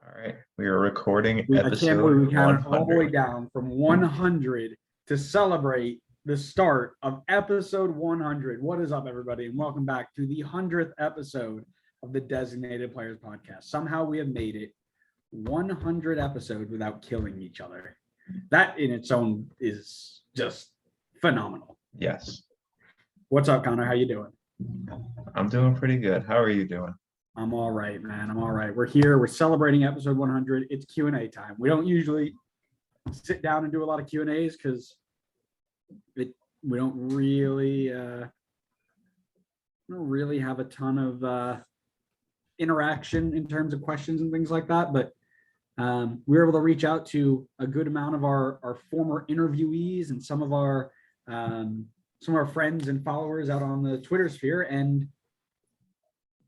All right, we are recording I can't episode believe we counted all the way 100. down from 100 to celebrate the start of episode 100. What is up, everybody, and welcome back to the 100th episode of the Designated Players Podcast. Somehow we have made it 100 episodes without killing each other. That in its own is just phenomenal. Yes, What's up, Connor? How you doing? I'm doing pretty good. How are you doing? I'm all right, man. I'm all right. We're here. We're celebrating episode 100. It's Q&A time. We don't usually sit down and do a lot of Q&As because we don't really have a ton of interaction in terms of questions and things like that. But we were able to reach out to a good amount of our former interviewees and some of our friends and followers out on the Twitter sphere and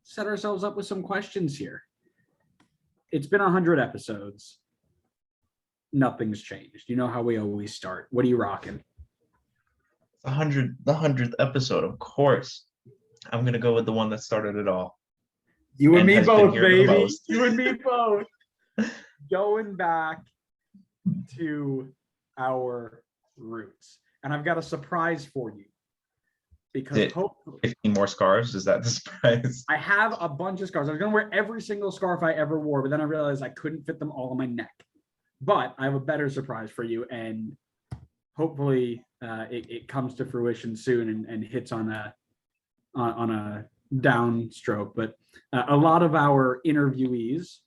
set ourselves up with some questions here. It's been 100 episodes. Nothing's changed. You know how we always start. What are you rocking? The 100th episode, of course. I'm gonna go with the one that started it all. You and me has been both, here the baby. most. You and me both. Going back to our roots. And I've got a surprise for you. Because hopefully 15 more scarves. Is that the surprise? I have a bunch of scarves. I was going to wear every single scarf I ever wore, but then I realized I couldn't fit them all on my neck. But I have a better surprise for you, and hopefully it comes to fruition soon and hits on a downstroke. But a lot of our interviewees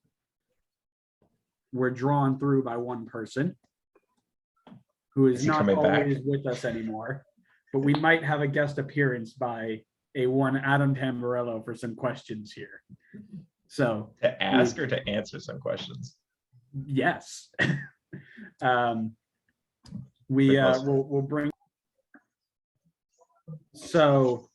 were drawn through by one person who is not always with us anymore. But we might have a guest appearance by one Adam Tamburello for some questions here. So To ask or to answer some questions? Yes. We'll bring. So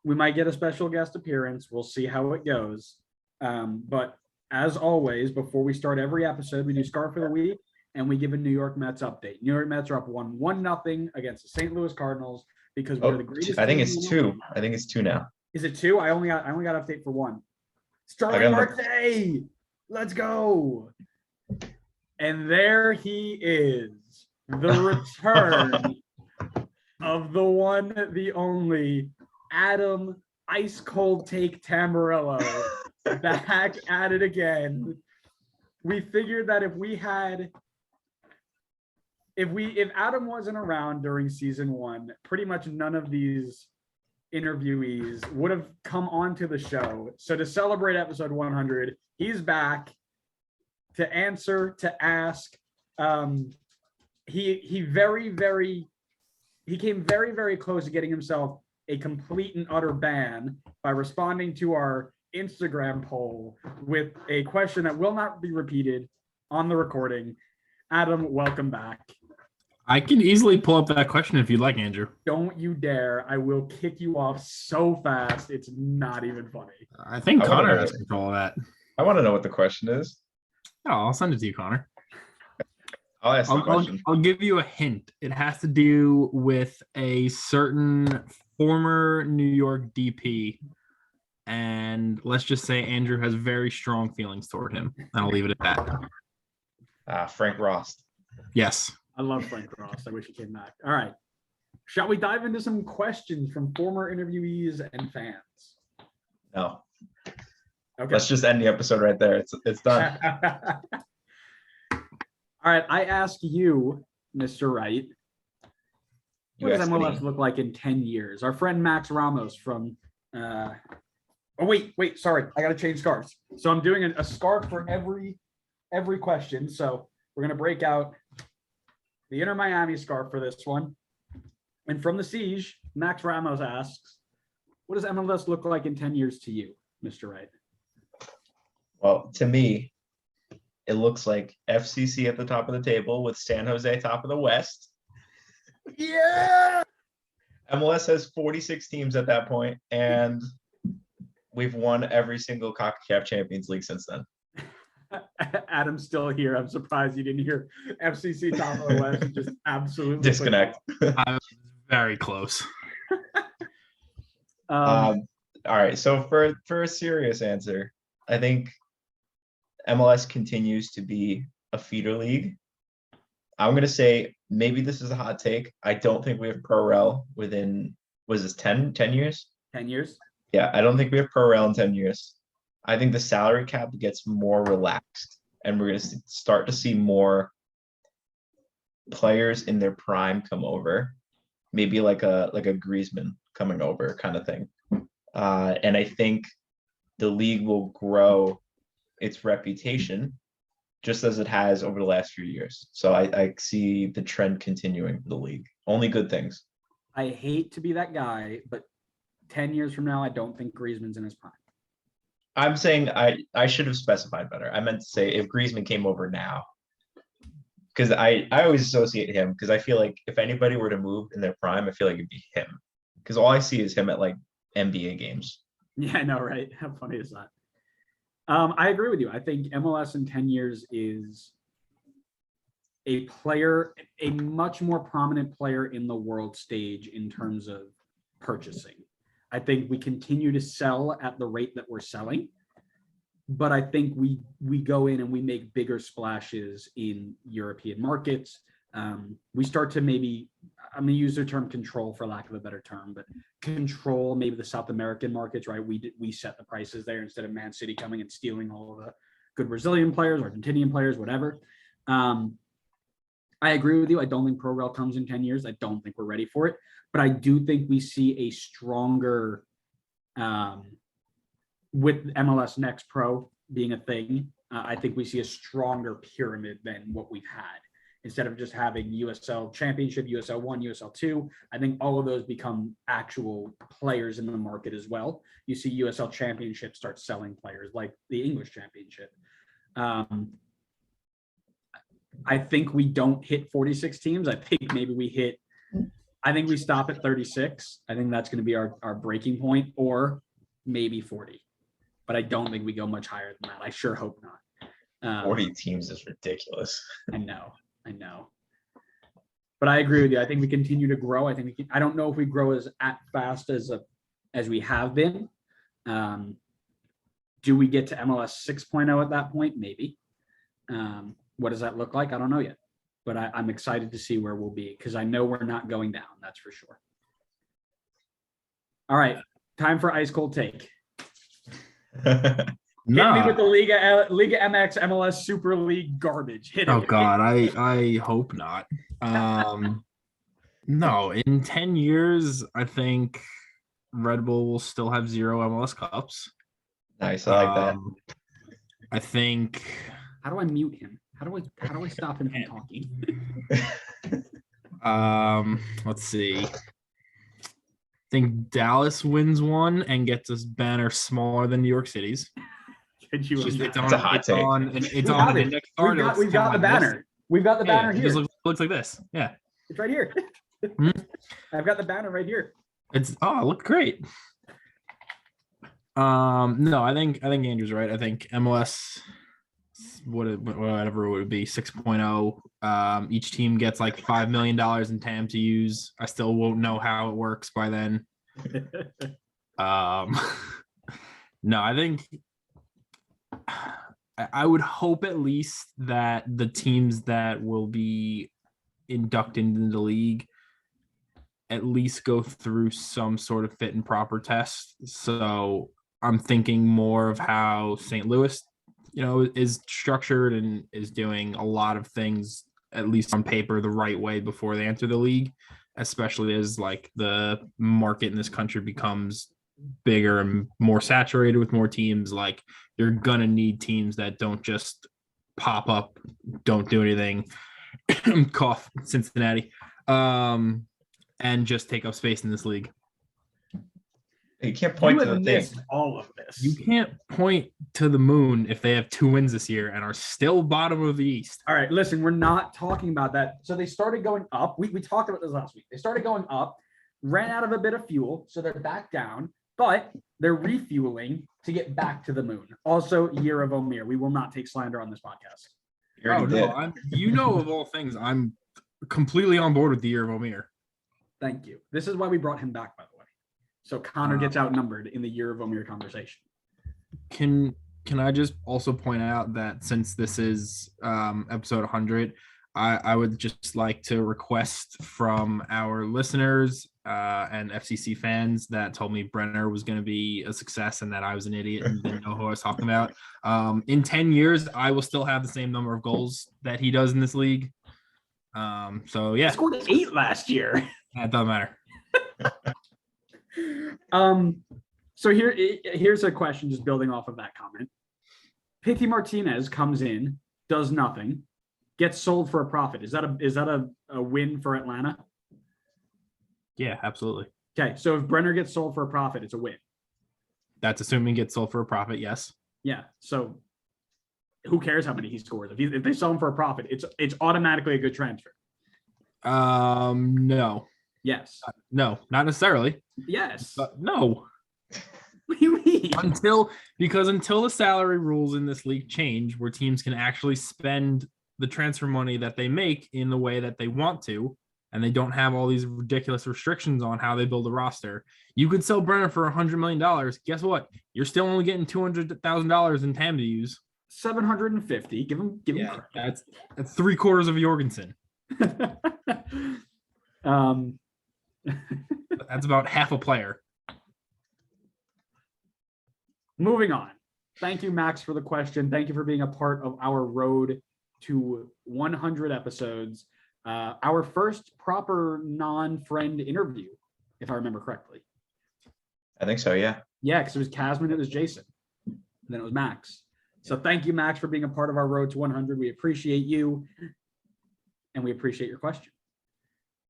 we might get a special guest appearance. We'll see how it goes. But as always, before we start every episode, we do Scarf of the Week. And we give a New York Mets update. New York Mets are up 1-0 against the St. Louis Cardinals because we're the greatest. I think it's two. I think it's two now. Is it two? I only got update for one. Starling Marte, let's go. And there he is, the return of the one, the only Adam Ice Cold Take Tamburello back at it again. We figured that if Adam wasn't around during season one, pretty much none of these interviewees would have come onto the show. So to celebrate episode 100, he's back to answer, to ask. He came very, very close to getting himself a complete and utter ban by responding to our Instagram poll with a question that will not be repeated on the recording. Adam, welcome back. I can easily pull up that question if you'd like, Andrew. Don't you dare. I will kick you off so fast. It's not even funny. I think Connor has control of that. I want to know what the question is. Oh, I'll send it to you, Connor. I'll ask the question. I'll give you a hint. It has to do with a certain former New York DP. And let's just say Andrew has very strong feelings toward him. And I'll leave it at that. Frank Ross. Yes. I love Frank Ross. I wish he came back. All right. Shall we dive into some questions from former interviewees and fans? No. Okay. Let's just end the episode right there. It's done. All right. I ask you, Mr. Wright, what does MLS look like in 10 years? Our friend Max Ramos from wait, sorry. I got to change scarves. So I'm doing a scarf for every question. So we're going to break out the Inter Miami scarf for this one. And from the Siege, Max Ramos asks, what does MLS look like in 10 years to you, Mr. Wright? Well, to me, it looks like FCC at the top of the table with San Jose top of the West. Yeah! MLS has 46 teams at that point, and we've won every single CONCACAF Champions League since then. Adam's still here. I'm surprised you didn't hear FCC top of the West. Just absolutely disconnect. I was very close. All right. So for a serious answer, I think MLS continues to be a feeder league. I'm gonna say maybe this is a hot take. I don't think we have Pro Rel within, was this 10 years? 10 years. Yeah, I don't think we have Pro Rel in 10 years. I think the salary cap gets more relaxed, and we're gonna start to see more players in their prime come over. Maybe like a Griezmann coming over kind of thing. And I think the league will grow its reputation just as it has over the last few years. So I see the trend continuing for the league. Only good things. I hate to be that guy, but 10 years from now, I don't think Griezmann's in his prime. I'm saying I should have specified better. I meant to say if Griezmann came over now, because I always associate him, because I feel like if anybody were to move in their prime, I feel like it'd be him. Because all I see is him at like NBA games. Yeah, I know, right? How funny is that? I agree with you. I think MLS in 10 years is a player, a much more prominent player in the world stage in terms of purchasing. I think we continue to sell at the rate that we're selling, but I think we go in and we make bigger splashes in European markets. We start to maybe, I'm going to use the term control for lack of a better term, but control maybe the South American markets, right? We set the prices there instead of Man City coming and stealing all of the good Brazilian players, Argentinian players, whatever. I agree with you. I don't think Pro Rel comes in 10 years. I don't think we're ready for it, but I do think we see a stronger, with MLS Next Pro being a thing, I think we see a stronger pyramid than what we've had. Instead of just having USL Championship, USL 1, USL 2, I think all of those become actual players in the market as well. You see USL Championship start selling players like the English Championship. I think we don't hit 46 teams. I think maybe we stop at 36. I think that's going to be our breaking point, or maybe 40. But I don't think we go much higher than that. I sure hope not. 40 teams is ridiculous. I know. But I agree with you. I think we continue to grow. I think I don't know if we grow as fast as we have been. Do we get to MLS 6.0 at that point? Maybe. What does that look like? I don't know yet. But I'm excited to see where we'll be, because I know we're not going down. That's for sure. All right. Time for ice cold take. Hit me with the Liga MX MLS Super League garbage. Hit it. Oh God, I hope not. No, in 10 years, I think Red Bull will still have 0 MLS Cups. Nice, I like that. I think. How do I mute him? How do I stop him from talking? Let's see. I think Dallas wins one and gets a banner smaller than New York City's. Could you? It's a hot take. We've got the banner. We've got the banner here. It looks like this. Yeah. It's right here. I've got the banner right here. It looked great. No, I think Andrew's right. I think MLS, whatever it would be, 6.0. Each team gets like $5 million in TAM to use. I still won't know how it works by then. No, I think I would hope at least that the teams that will be inducted into the league at least go through some sort of fit and proper test. So I'm thinking more of how St. Louis, is structured and is doing a lot of things, at least on paper, the right way before they enter the league, especially as like the market in this country becomes bigger and more saturated with more teams. Like, you're gonna need teams that don't just pop up, don't do anything, cough Cincinnati, and just take up space in this league. You can't point to the thing. All of this. You can't point to the moon if they have 2 wins this year and are still bottom of the East. All right, listen, we're not talking about that. So they started going up. We talked about this last week. They started going up, ran out of a bit of fuel, so they're back down, but they're refueling to get back to the moon. Also, year of Omir. We will not take slander on this podcast. Of all things, I'm completely on board with the year of Omir. Thank you. This is why we brought him back, by the way. So Connor gets outnumbered in the year of Omir conversation. Can Can I just also point out that since this is episode 100, I would just like to request from our listeners and FCC fans that told me Brenner was going to be a success and that I was an idiot and didn't know who I was talking about. In 10 years, I will still have the same number of goals that he does in this league. So yeah, He scored 8 last year. It doesn't matter. So here's a question, just building off of that comment. Pity Martinez comes in, does nothing, gets sold for a profit. Is that a win for Atlanta? Yeah, absolutely. Okay, so if Brenner gets sold for a profit, it's a win. That's assuming he gets sold for a profit. Yes. Yeah. So who cares how many he scores? If they sell him for a profit, it's automatically a good transfer. No. Yes. No, not necessarily. Yes. No. What do you mean? Until the salary rules in this league change, where teams can actually spend the transfer money that they make in the way that they want to, and they don't have all these ridiculous restrictions on how they build a roster. You could sell Brenner for $100 million. Guess what? You're still only getting $200,000 in TAM to use. 750. Give him credit. That's 3/4 of Jorgensen. That's about half a player. Moving on. Thank you, Max, for the question. Thank you for being a part of our road to 100 episodes. Our first proper non-friend interview, if I remember correctly. I think so, yeah. Yeah, because it was Casman, it was Jason, and then it was Max. So thank you, Max, for being a part of our road to 100. We appreciate you, and we appreciate your question.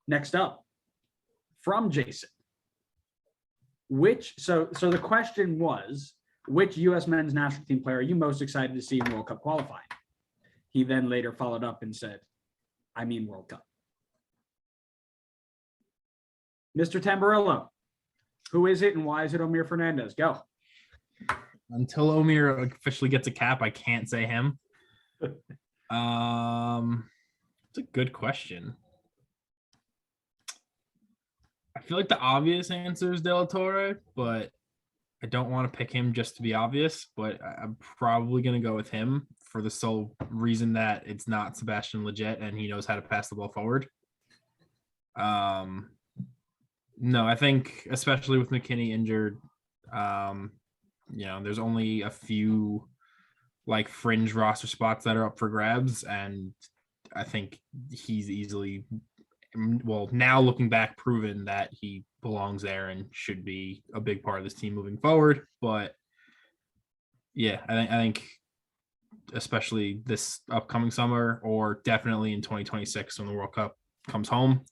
Next up, from Jason. So the question was, which U.S. men's national team player are you most excited to see in World Cup qualifying? He then later followed up and said, I mean World Cup. Mr. Tamburello, who is it and why is it Omir Fernandez? Go. Until Omir officially gets a cap, I can't say him. It's a good question. I feel like the obvious answer is De La Torre, but I don't want to pick him just to be obvious, but I'm probably going to go with him for the sole reason that it's not Sebastian Lletget and he knows how to pass the ball forward. No, I think especially with McKinney injured, there's only a few like fringe roster spots that are up for grabs, and I think he's easily, well, now looking back, proven that he belongs there and should be a big part of this team moving forward. But yeah, I think especially this upcoming summer, or definitely in 2026 when the World Cup comes home,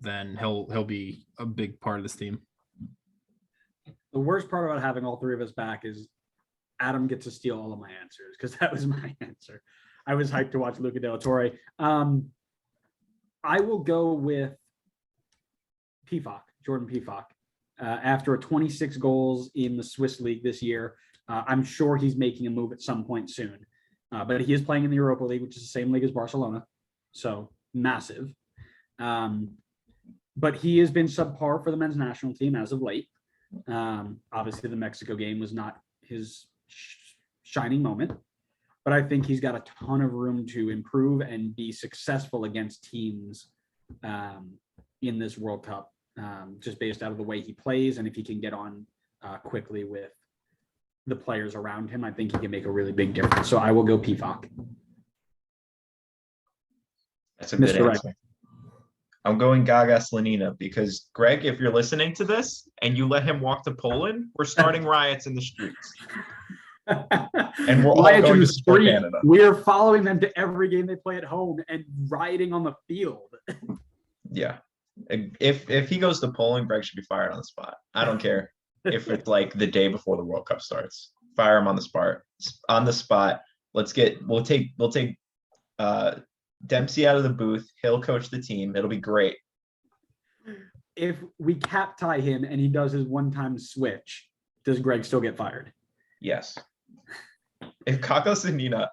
then he'll be a big part of this team. The worst part about having all three of us back is Adam gets to steal all of my answers, because that was my answer. I was hyped to watch Luca De La Torre. I will go with Jordan Pifak. After 26 goals in the Swiss League this year, I'm sure he's making a move at some point soon. But he is playing in the Europa League, which is the same league as Barcelona. So massive. But he has been subpar for the men's national team as of late. Obviously, the Mexico game was not his shining moment. But I think he's got a ton of room to improve and be successful against teams in this World Cup, just based out of the way he plays. And if he can get on quickly with the players around him, I think he can make a really big difference. So I will go Pifak. That's a good answer. I'm going Gaga Slanina because, Greg, if you're listening to this and you let him walk to Poland, we're starting riots in the streets. And we're all going to support Canada. We are following them to every game they play at home and rioting on the field. Yeah. If he goes to Poland, Greg should be fired on the spot. I don't care if it's like the day before the World Cup starts. Fire him on the spot. We'll take Dempsey out of the booth. He'll coach the team. It'll be great. If we cap tie him and he does his one-time switch, does Greg still get fired? Yes. If Gaga Slanina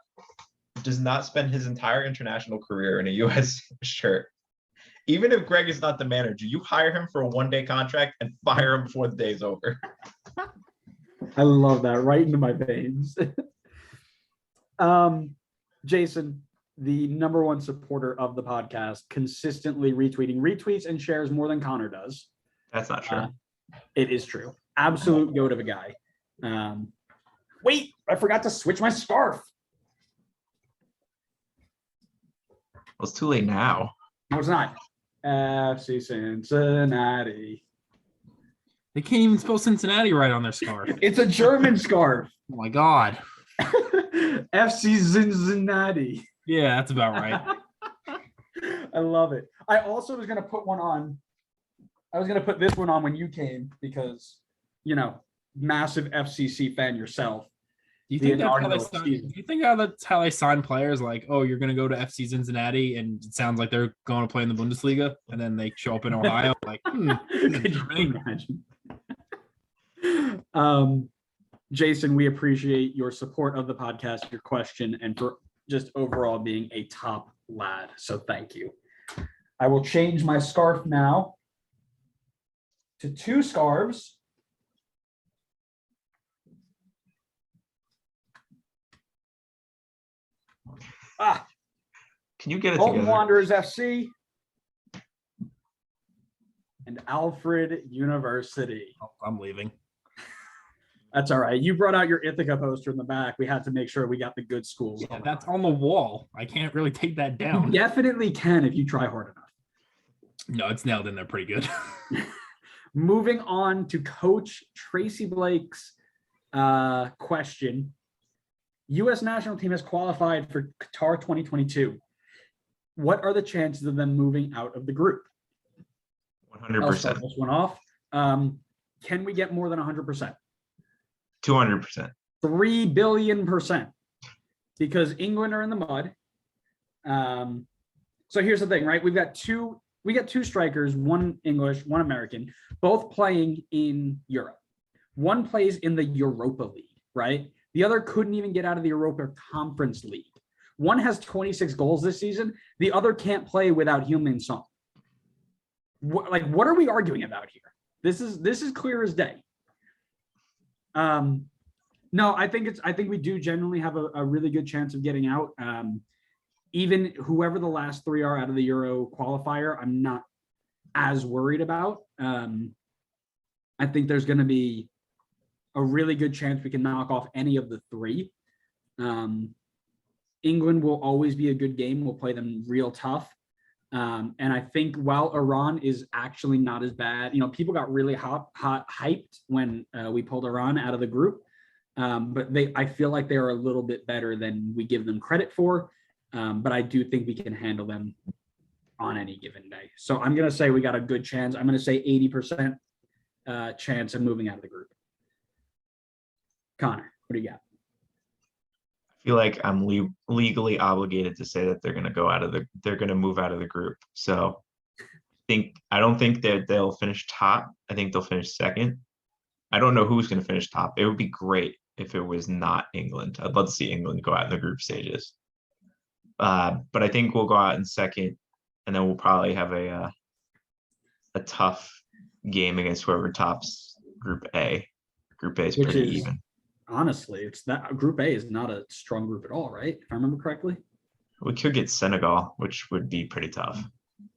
does not spend his entire international career in a U.S. shirt, even if Greg is not the manager, you hire him for a one-day contract and fire him before the day's over. I love that. Right into my veins. Jason, the number one supporter of the podcast, consistently retweets and shares more than Connor does. That's not true. It is true. Absolute goat of a guy. Wait, I forgot to switch my scarf. Well, it's too late now. No, it's not. FC Cincinnati. They can't even spell Cincinnati right on their scarf. It's a German scarf. Oh my God. FC Cincinnati. Yeah, that's about right. I love it. I also was going to put one on. I was going to put this one on when you came because, massive FCC fan yourself. Do you think that's how they sign players? Like, oh, you're going to go to FC Cincinnati, and it sounds like they're going to play in the Bundesliga, and then they show up in Ohio. Like, could you imagine? Jason, we appreciate your support of the podcast, your question, and for just overall being a top lad. So thank you. I will change my scarf now to 2 scarves. Can you get it Bolton together? Wanderers FC and Alfred University. Oh, I'm leaving. That's all right. You brought out your Ithaca poster in the back. We had to make sure we got the good schools. Yeah, that's on the wall. I can't really take that down. You definitely can if you try hard enough. No, it's nailed in there pretty good. Moving on to Coach Tracy Blake's question. U.S. national team has qualified for Qatar 2022. What are the chances of them moving out of the group? 100%. I'll start this one off. Can we get more than 100%? 200%. 3 billion%. Because England are in the mud. So here's the thing, right? We got two strikers, one English, one American, both playing in Europe. One plays in the Europa League, right? The other couldn't even get out of the Europa Conference League. One has 26 goals this season. The other can't play without Heung-min Son. What are we arguing about here? This is clear as day. No, I think we do genuinely have a really good chance of getting out. Even whoever the last 3 are out of the Euro qualifier, I'm not as worried about. I think there's going to be a really good chance we can knock off any of the 3. England will always be a good game. We'll play them real tough. And I think while Iran is actually not as bad, people got really hot hyped when we pulled Iran out of the group. But I feel like they're a little bit better than we give them credit for. But I do think we can handle them on any given day. So I'm going to say we got a good chance. I'm going to say 80% chance of moving out of the group. Connor, what do you got? I feel like I'm legally obligated to say that they're going to move out of the group. So I don't think that they'll finish top. I think they'll finish second. I don't know who's going to finish top. It would be great if it was not England. I'd love to see England go out in the group stages. But I think we'll go out in second, and then we'll probably have a tough game against whoever tops Group A. Group A is pretty even. Honestly, it's that Group A is not a strong group at all, right? If I remember correctly. We could get Senegal, which would be pretty tough.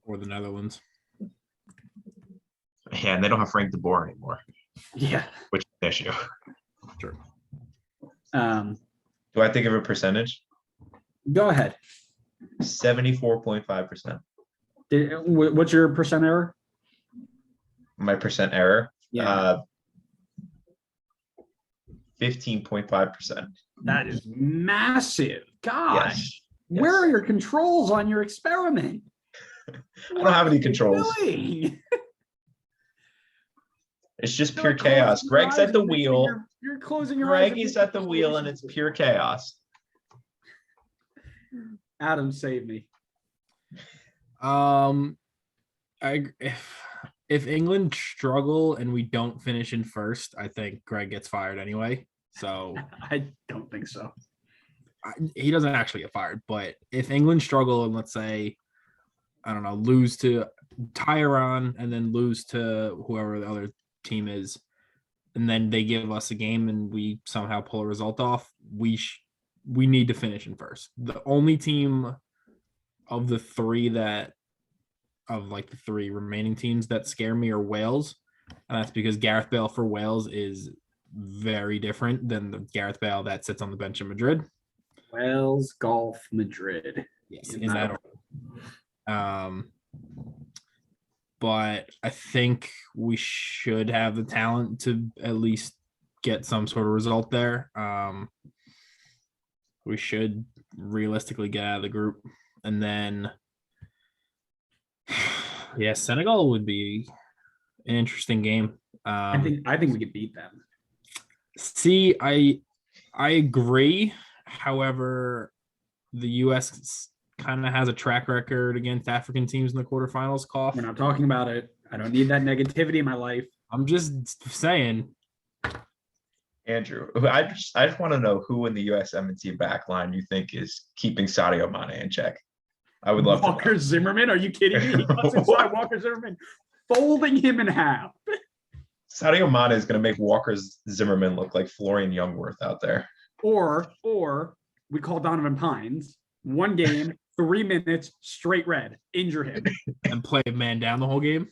Or the Netherlands. Yeah, and they don't have Frank de Boer anymore. Yeah. Which is an issue. Sure. Do I think of a percentage? Go ahead. 74.5%. What's your percent error? My percent error? Yeah. 15.5%. That is massive. Gosh. Yes. Where are your controls on your experiment? I don't have any controls. Doing? It's just pure chaos. Greg's at the wheel. You're closing your eyes. Greg is at the wheel, and it's pure chaos. Adam, save me. If England struggle and we don't finish in first, I think Greg gets fired anyway. So I don't think so. He doesn't actually get fired, but if England struggle and let's say, I don't know, lose to Iran and then lose to whoever the other team is, and then they give us a game and we somehow pull a result off, we need to finish in first. The only team of the three the three remaining teams that scare me are Wales. And that's because Gareth Bale for Wales is very different than the Gareth Bale that sits on the bench in Madrid. Wales, golf, Madrid. Yes, in that order. But I think we should have the talent to at least get some sort of result there. We should realistically get out of the group. And then, yeah, Senegal would be an interesting game. I think we could beat them. See, I agree. However, the U.S. kind of has a track record against African teams in the quarterfinals. Cough. We're not talking about it. I don't need that negativity in my life. I'm just saying. Andrew, I just want to know who in the USMNT backline you think is keeping Sadio Mane in check. I would love Walker Zimmerman. Are you kidding me? He cuts inside Walker Zimmerman, folding him in half. Sadio Mane is going to make Walker Zimmerman look like Florian Youngworth out there. Or we call Donovan Pines. 1 game, 3 minutes, straight red. Injure him. And play man down the whole game.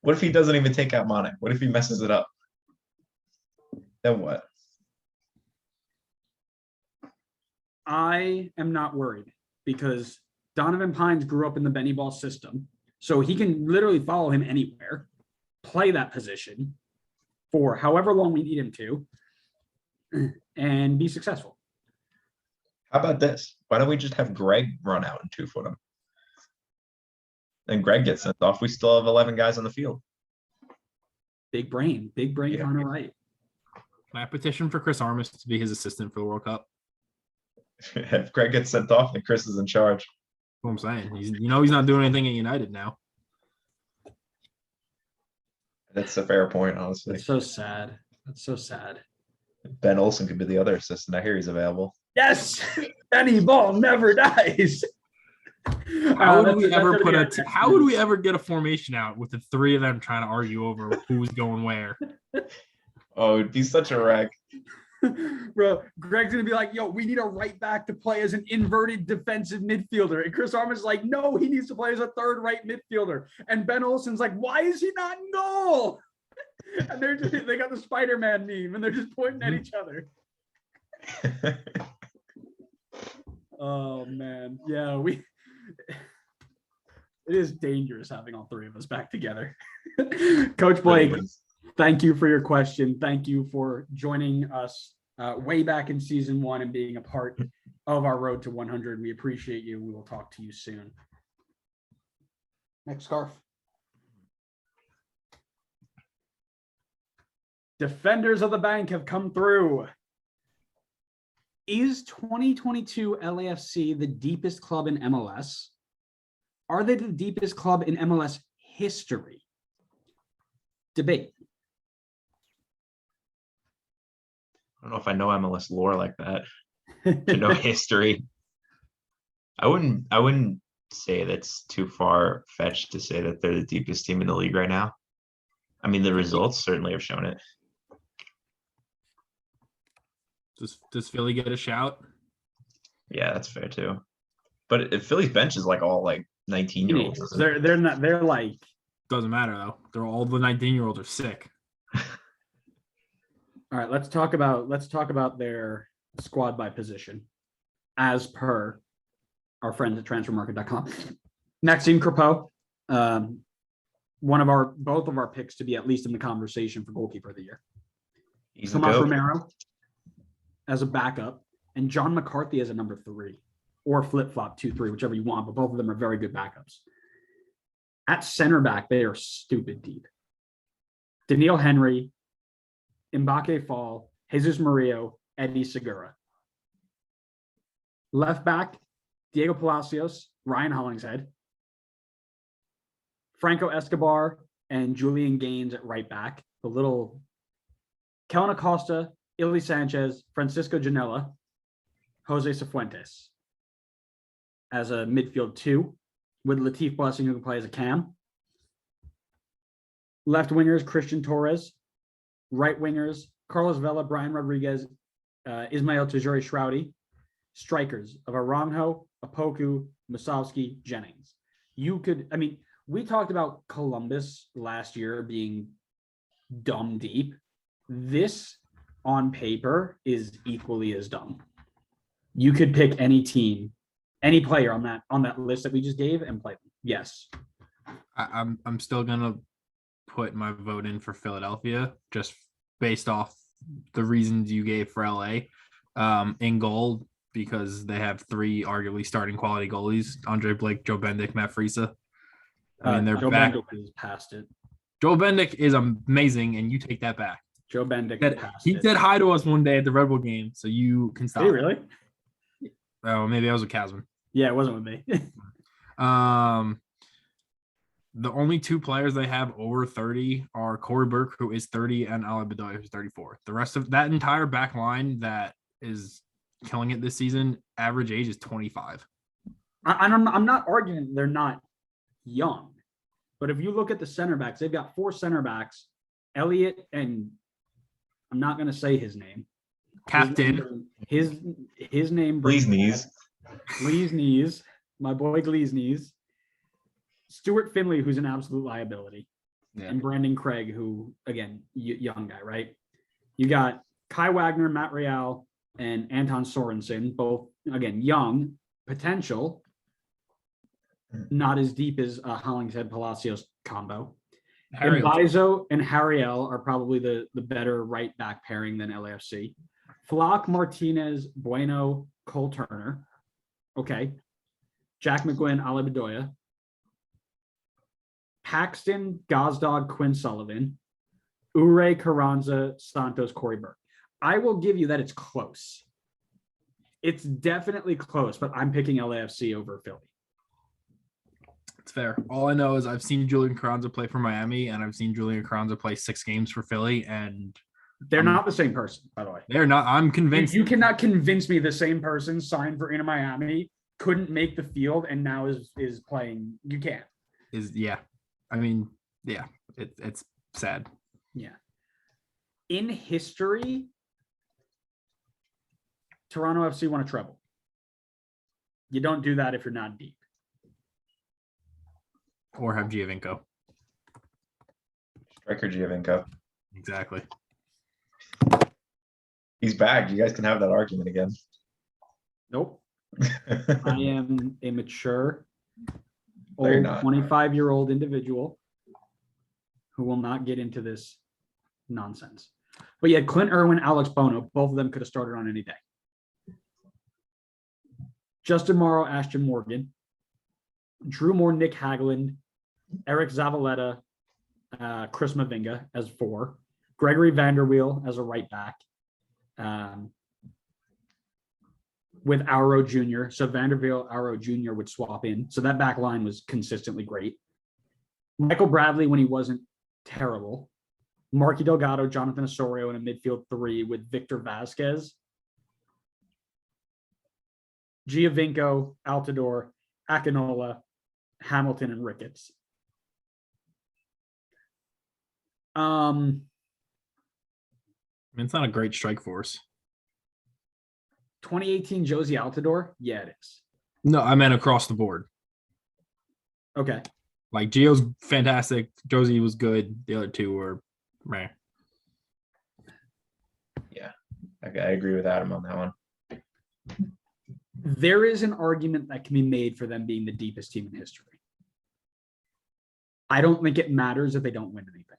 What if he doesn't even take out Mane? What if he messes it up? Then what? I am not worried because Donovan Pines grew up in the Benny Ball system. So he can literally follow him anywhere, play that position for however long we need him to, and be successful. How about this? Why don't we just have Greg run out and 2-foot him? Then Greg gets sent off. We still have 11 guys on the field. Big brain Yeah. on the right. I petition for Chris Armas to be his assistant for the World Cup. If Greg gets sent off, then Chris is in charge. That's what I'm saying. He's not doing anything at United now. That's a fair point, honestly. That's so sad. That's so sad. Ben Olsen could be the other assistant. I hear he's available. Yes, Benny Ball never dies. How would we ever get a formation out with the 3 of them trying to argue over who's going where? Oh, it'd be such a wreck. Bro, Greg's gonna be like, yo, we need a right back to play as an inverted defensive midfielder. And Chris Armas is like, no, he needs to play as a 3rd right midfielder. And Ben Olsen's like, why is he not in goal? And they got the Spider-Man meme and they're just pointing at each other. Oh man. Yeah, it is dangerous having all 3 of us back together. Coach Blake, thank you for your question. Thank you for joining us way back in season 1 and being a part of our road to 100. We appreciate you. We will talk to you soon. Next scarf. Defenders of the Bank have come through. Is 2022 LAFC the deepest club in MLS? Are they the deepest club in MLS history? Debate. I don't know if I know MLS lore like that. To know history. I wouldn't say that's too far fetched to say that they're the deepest team in the league right now. I mean, the results certainly have shown it. Does Philly get a shout? Yeah, that's fair too. But if Philly's bench is like all like 19-year-olds. They're like, Doesn't matter though. They're all the 19-year-olds are sick. all right, let's talk about their squad by position as per our friends at transfermarket.com. Maxime Crepeau, both of our picks to be at least in the conversation for goalkeeper of the year. Tomas Romero as a backup, and John McCarthy as a number 3, or flip-flop 2-3, whichever you want, but both of them are very good backups. At center back, they are stupid deep. Daniil Henry, Mbake Fall, Jesus Murillo, Eddie Segura. Left back, Diego Palacios, Ryan Hollingshead, Franco Escobar, and Julian Gaines at right back. The little Kellen Acosta, Illy Sanchez, Francisco Janela, Jose Cifuentes as a midfield 2, with Latif Blessing, who can play as a cam. Left wingers, Christian Torres. Right wingers, Carlos Vela, Brian Rodriguez, Ismail Tajuri Shroudy. Strikers of Aranjo, Apoku, Musovski, Jennings. We talked about Columbus last year being dumb deep. This on paper is equally as dumb. You could pick any team, any player on that list that we just gave and play them. Yes. I'm still gonna put my vote in for Philadelphia just based off the reasons you gave for LA. In goal, because they have 3 arguably starting quality goalies: Andre Blake, Joe Bendik, Matt Friesa. I mean, they're Joe back. Bendik is past it. Joe Bendik is amazing, and you take that back. Joe Bendik is past He it. said hi to us one day at the Red Bull game, so you can stop. Did he really? Oh, maybe I was with Casman. Yeah, it wasn't with me. The only 2 players they have over 30 are Corey Burke, who is 30, and Ali Bedoya, who's 34. The rest of that entire back line that is killing it this season, average age is 25. I'm not arguing they're not young, but if you look at the center backs, they've got 4 center backs. Elliott, and I'm not going to say his name. Captain. His name. Gleesnees. Gleesnees. My boy Gleesnees. Stuart Finley, who's an absolute liability. Yeah. And Brandon Craig, who, again, young guy, right? You got Kai Wagner, Matt Real, and Anton Sorensen, both, again, young, potential, not as deep as Hollingshead Palacios combo. And Bizo and Harriel are probably the better right back pairing than LAFC. Flock, Martinez, Bueno, Cole Turner. Okay. Jack McGuinn, Ali Bedoya. Paxton, Gosdog, Quinn Sullivan. Ure, Carranza, Santos, Corey Burke. I will give you that it's close. It's definitely close, but I'm picking LAFC over Philly. It's fair. All I know is I've seen Julian Carranza play for Miami, and I've seen Julian Carranza play 6 games for Philly, and they're not the same person, by the way. They're not. I'm convinced. You cannot convince me the same person signed for Inter Miami couldn't make the field and now is playing. You can't. I mean, yeah, it's sad. Yeah. In history, Toronto FC won a treble. You don't do that if you're not deep. Or have Giovinco. Striker Giovinco. Exactly. He's back. You guys can have that argument again. Nope. I am a mature, No, you're old not. 25-year-old individual who will not get into this nonsense. But yeah, Clint Irwin, Alex Bono, both of them could have started on any day. Justin Morrow, Ashton Morgan, Drew Moore, Nick Hagland, Eric Zavaleta, Chris Mavinga as 4, Gregory Vanderweel as a right back, with Auro Jr. So Vanderweel, Auro Jr. would swap in. So that back line was consistently great. Michael Bradley when he wasn't terrible. Marky Delgado, Jonathan Osorio in a midfield 3 with Victor Vasquez. Giovinco, Altidore, Akinola, Hamilton, and Ricketts. I mean, it's not a great strike force. 2018 Josie Altidore? Yeah, it is. No, I meant across the board. Okay. Like Gio's fantastic. Josie was good. The other 2 were meh. Yeah, I agree with Adam on that one. There is an argument that can be made for them being the deepest team in history. I don't think it matters if they don't win anything.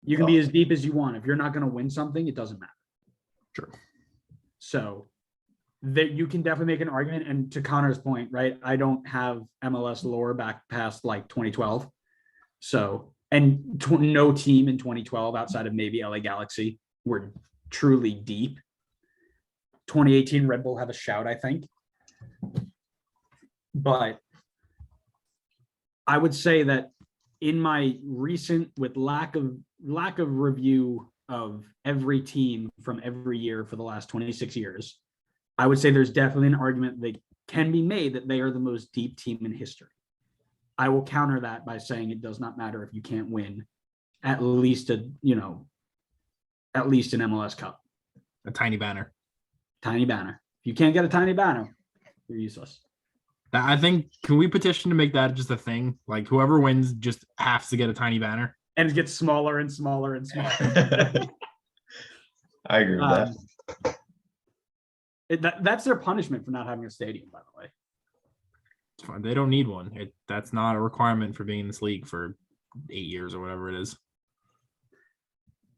You can be as deep as you want. If you're not going to win something, it doesn't matter. Sure. So that you can definitely make an argument. And to Connor's point, right? I don't have MLS lore back past like 2012. So, and no team in 2012 outside of maybe LA Galaxy were truly deep. 2018 Red Bull have a shout, I think. But I would say that in my recent, with lack of review of every team from every year for the last 26 years, I would say there's definitely an argument that can be made that they are the most deep team in history. I will counter that by saying it does not matter if you can't win at least at least an MLS Cup. A tiny banner. Tiny banner. If you can't get a tiny banner, you're useless. I think, can we petition to make that just a thing? Like whoever wins just has to get a tiny banner. And it gets smaller and smaller and smaller. I agree with that. That's their punishment for not having a stadium, by the way. It's fine. They don't need one. That's not a requirement for being in this league for 8 years or whatever it is.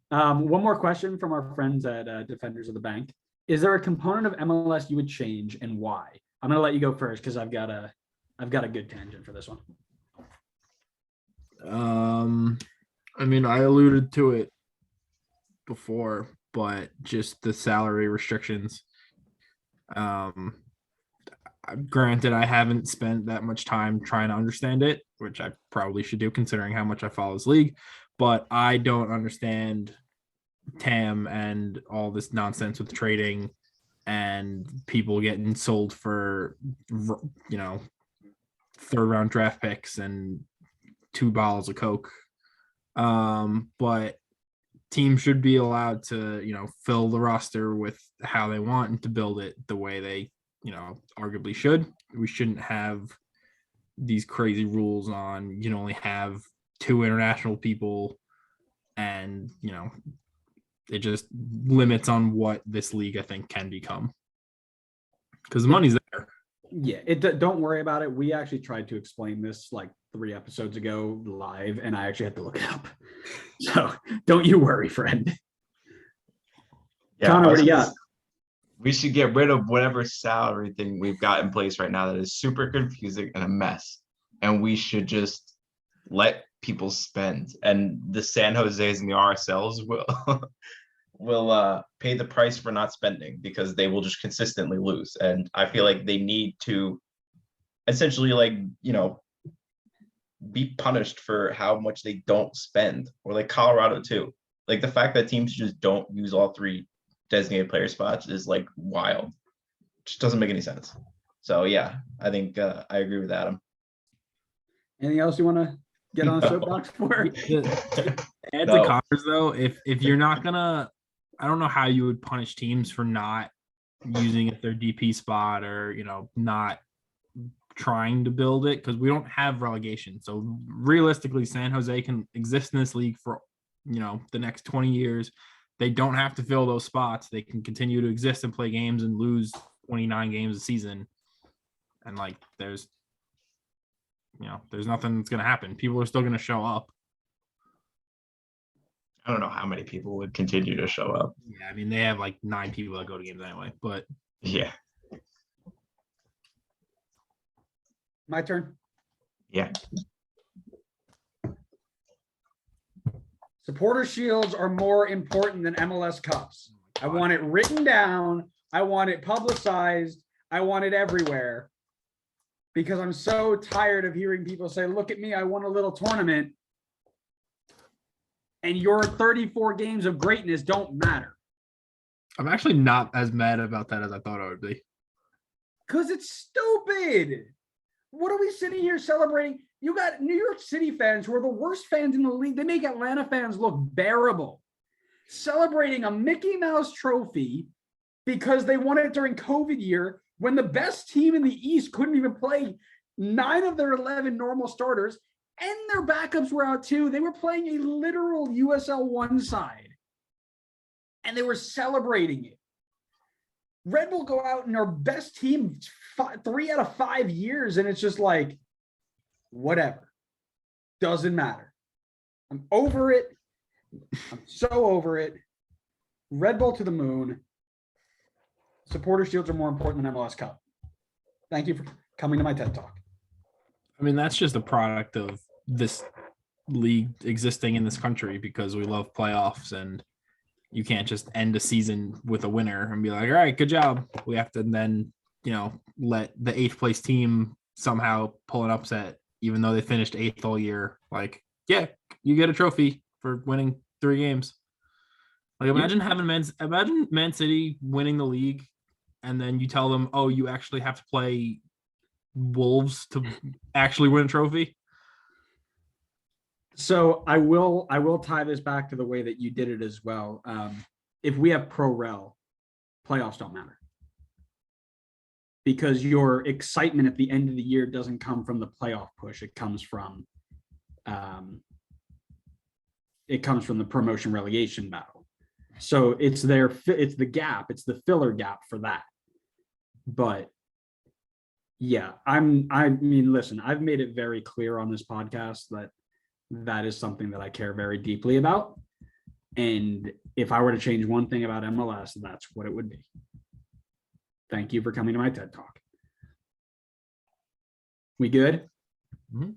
One more question from our friends at Defenders of the Bank. Is there a component of MLS you would change and why? I'm going to let you go first because I've got a good tangent for this one. I mean, I alluded to it before, but just the salary restrictions. Granted, I haven't spent that much time trying to understand it, which I probably should do considering how much I follow this league, but I don't understand TAM and all this nonsense with trading and people getting sold for, third round draft picks and 2 bottles of Coke. But teams should be allowed to, fill the roster with how they want and to build it the way they, arguably should. We shouldn't have these crazy rules on you can only have 2 international people and, it just limits on what this league, I think, can become. Because the money's there. Yeah, don't worry about it. We actually tried to explain this like 3 episodes ago live, and I actually had to look it up. So don't you worry, friend. Yeah, Connor, what do you got? We should get rid of whatever salary thing we've got in place right now that is super confusing and a mess. And we should just let people spend. And the San Jose's and the RSLs will pay the price for not spending because they will just consistently lose. And I feel like they need to essentially be punished for how much they don't spend, or like Colorado too. Like the fact that teams just don't use all 3 designated player spots is like wild. Just doesn't make any sense. So yeah, I think I agree with Adam. Anything else you want to get on a soapbox for? Add to Connor's though, if you're not gonna, I don't know how you would punish teams for not using it their DP spot or not trying to build it, because we don't have relegation. So realistically, San Jose can exist in this league for the next 20 years. They don't have to fill those spots. They can continue to exist and play games and lose 29 games a season. And there's nothing that's going to happen. People are still going to show up. I don't know how many people would continue to show up. Yeah, I mean, they have 9 people that go to games anyway, but yeah. My turn. Yeah. Supporter shields are more important than MLS Cups. I want it written down. I want it publicized. I want it everywhere. Because I'm so tired of hearing people say, look at me, I won a little tournament. And your 34 games of greatness don't matter. I'm actually not as mad about that as I thought I would be. Because it's stupid. What are we sitting here celebrating? You got New York City fans who are the worst fans in the league. They make Atlanta fans look bearable. Celebrating a Mickey Mouse trophy because they won it during COVID year when the best team in the East couldn't even play 9 of their 11 normal starters, and their backups were out too. They were playing a literal USL 1 side, and they were celebrating it. Red Bull go out and our best team 3 out of 5 years, and it's just like, whatever. Doesn't matter. I'm over it. I'm so over it. Red Bull to the moon. Supporter shields are more important than MLS Cup. Thank you for coming to my TED Talk. I mean, that's just a product of this league existing in this country because we love playoffs, and you can't just end a season with a winner and be like, all right, good job. We have to then, let the 8th place team somehow pull an upset, even though they finished 8th all year. Like, yeah, you get a trophy for winning 3 games. Like, imagine Man City winning the league, and then you tell them, oh, you actually have to play Wolves to actually win a trophy. So I will tie this back to the way that you did it as well. If we have Pro Rel, playoffs don't matter. Because your excitement at the end of the year doesn't come from the playoff push. It comes from the promotion relegation battle. So it's the gap, it's the filler gap for that. But yeah, I mean, listen, I've made it very clear on this podcast that is something that I care very deeply about. And if I were to change one thing about MLS, that's what it would be. Thank you for coming to my TED Talk. We good? Mm-hmm.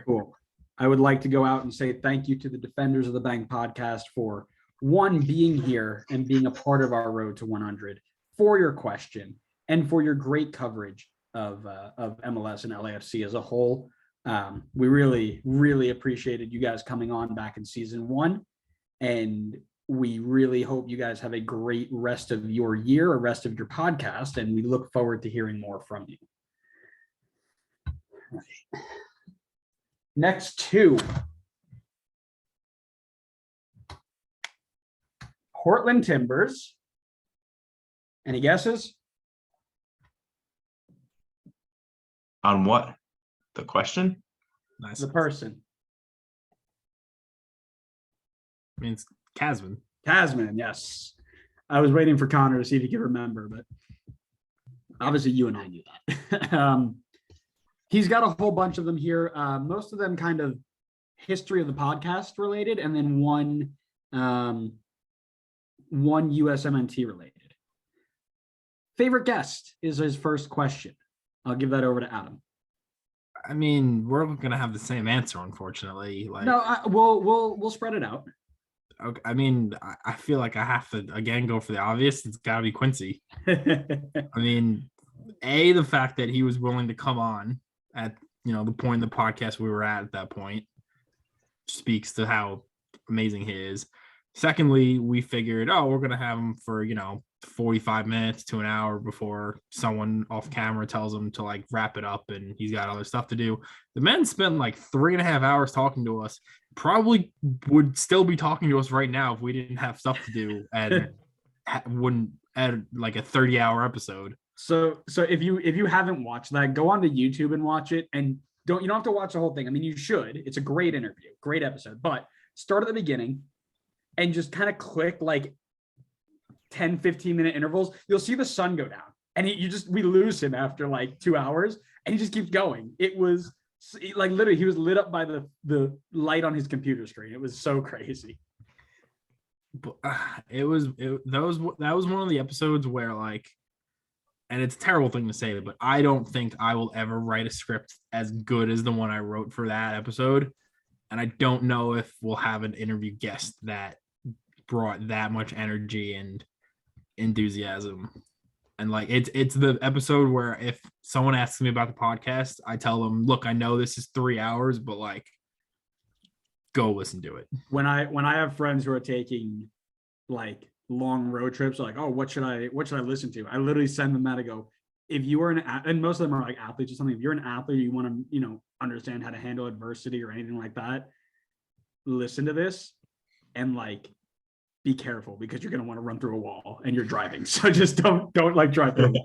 Cool. I would like to go out and say thank you to the Defenders of the Bank podcast for one, being here and being a part of our road to 100, for your question and for your great coverage of MLS and LAFC as a whole. We really, really appreciated you guys coming on back in season 1. And we really hope you guys have a great rest of your year, or rest of your podcast, and we look forward to hearing more from you. Right. Next 2. Portland Timbers. Any guesses? On what? The question? Nice. The person. I mean, it's Casman. Tasman, yes. I was waiting for Connor to see if he could remember, but obviously you and I knew that. He's got a whole bunch of them here. Most of them kind of history of the podcast related, and then one USMNT related. Favorite guest is his first question. I'll give that over to Adam. I mean, we're gonna have the same answer, unfortunately. Like, No, we'll spread it out. okay, I mean, I feel like I have to again go for the obvious. It's got to be Quincy. I mean, the fact that he was willing to come on at the point in the podcast we were at that point speaks to how amazing he is. Secondly, we figured, we're gonna have him for 45 minutes to an hour before someone off camera tells him to like wrap it up and he's got other stuff to do. The man spent like 3.5 hours talking to us. Probably would still be talking to us right now if we didn't have stuff to do and wouldn't add like a 30-hour episode. So if you haven't watched that, go onto YouTube and watch it. And you don't have to watch the whole thing. I mean, you should. It's a great interview, great episode. But start at the beginning and just kind of click like 10, 15-minute intervals. You'll see the sun go down. And we lose him after like 2 hours, and he just keeps going. It was like literally he was lit up by the light on his computer screen. It was so crazy. But that was one of the episodes where like, and it's a terrible thing to say, but I don't think I will ever write a script as good as the one I wrote for that episode. And I don't know if we'll have an interview guest that brought that much energy and enthusiasm. And like it's the episode where if someone asks me about the podcast, I tell them, look, I know this is 3 hours, but like, go listen to it. When I have friends who are taking like long road trips, like, oh, what should I listen to? I literally send them that. I go, if you are and most of them are like athletes or something. If you're an athlete, you want to understand how to handle adversity or anything like that, listen to this and like be careful, because you're going to want to run through a wall and you're driving. So just don't like drive through a wall.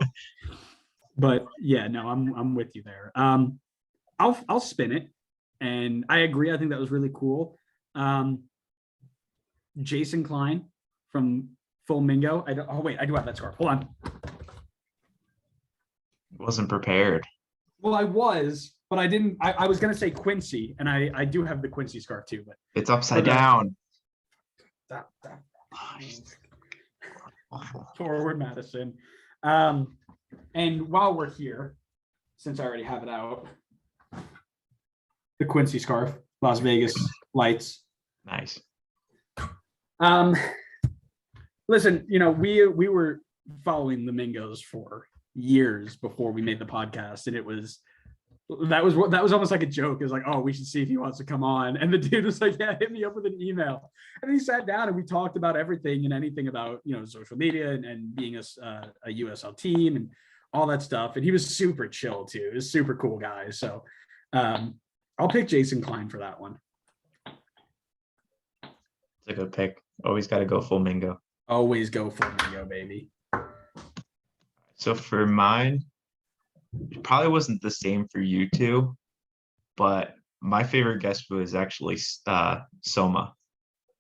But yeah, no, I'm with you there. I'll spin it, and I agree. I think that was really cool. Jason Klein from Flamingo. I do have that scarf. Hold on. Wasn't prepared. Well, I was, but I didn't. I was going to say Quincy, and I do have the Quincy scarf too, but It's upside down. Forward Madison. And while we're here, since I already have it out, the Quincy scarf, Las Vegas lights. Nice. Listen, we were following the Mingos for years before we made the podcast, and that was almost like a joke. It was like, oh, we should see if he wants to come on. And the dude was like, yeah, hit me up with an email. And he sat down and we talked about everything and anything about, social media and being a USL team and all that stuff. And he was super chill too. He was a super cool guy. So I'll pick Jason Klein for that one. a good pick. Always got to go full Mingo. Always go for Mingo, baby. So for mine, it probably wasn't the same for you two, but my favorite guest was actually Soma.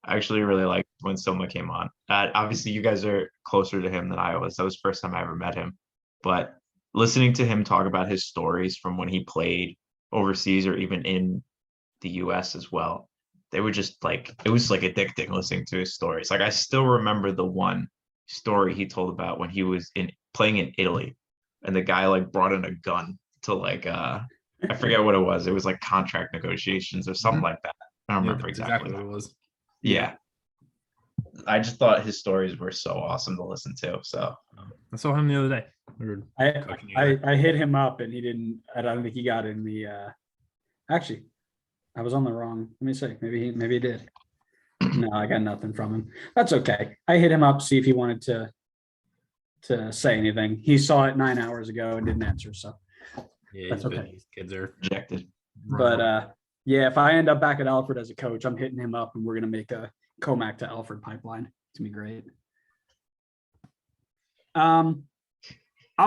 I actually really liked when Soma came on. Obviously, you guys are closer to him than I was. That was the first time I ever met him. But listening to him talk about his stories from when he played overseas or even in the US as well, they were just like, it was like addicting listening to his stories. Like I still remember the one story he told about when he was playing in Italy and the guy like brought in a gun to like I forget what it was. It was like contract negotiations or something like that. I don't remember that's exactly what it was. Yeah. I just thought his stories were so awesome to listen to. So I saw him the other day. We were cooking together. I hit him up and he didn't. I don't think he got in the. Actually, I was on the wrong. Let me see. Maybe he did. No, I got nothing from him. That's okay. I hit him up, see if he wanted to say anything. He saw it 9 hours ago and didn't answer. So Yeah, that's okay. These kids are rejected. But yeah, if I end up back at Alfred as a coach, I'm hitting him up and we're gonna make a Comac to Alfred pipeline. It's gonna be great. I'll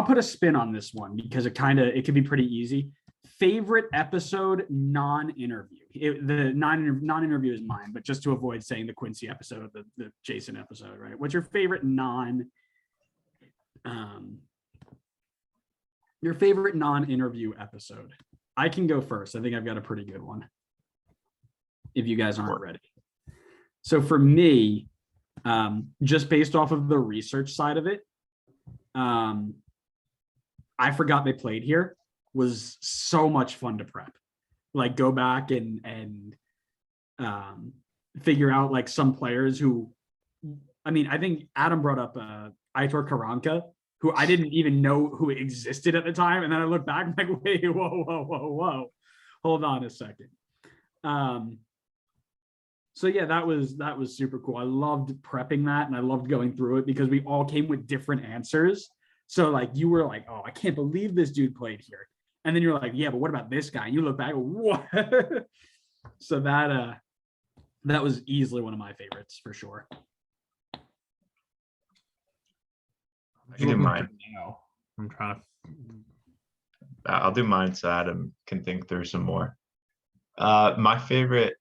put a spin on this one because it could be pretty easy. Favorite episode non-interview. The non-interview is mine, but just to avoid saying the Quincy episode, the Jason episode, right? What's your favorite non-interview episode? I can go first. I think I've got a pretty good one. If you guys aren't ready. So for me, just based off of the research side of it, I forgot they played here was so much fun to prep. Like go back and figure out like some players who, I mean, I think Adam brought up Aitor Karanka, who I didn't even know who existed at the time. And then I look back, I'm like, wait, whoa. Hold on a second. So yeah, that was super cool. I loved prepping that and I loved going through it because we all came with different answers. So like you were like, oh, I can't believe this dude played here. And then you're like, yeah, but what about this guy? And you look back, what? So that was easily one of my favorites for sure. I can do mine. Now. I'm trying to. I'll do mine so Adam can think through some more. My favorite,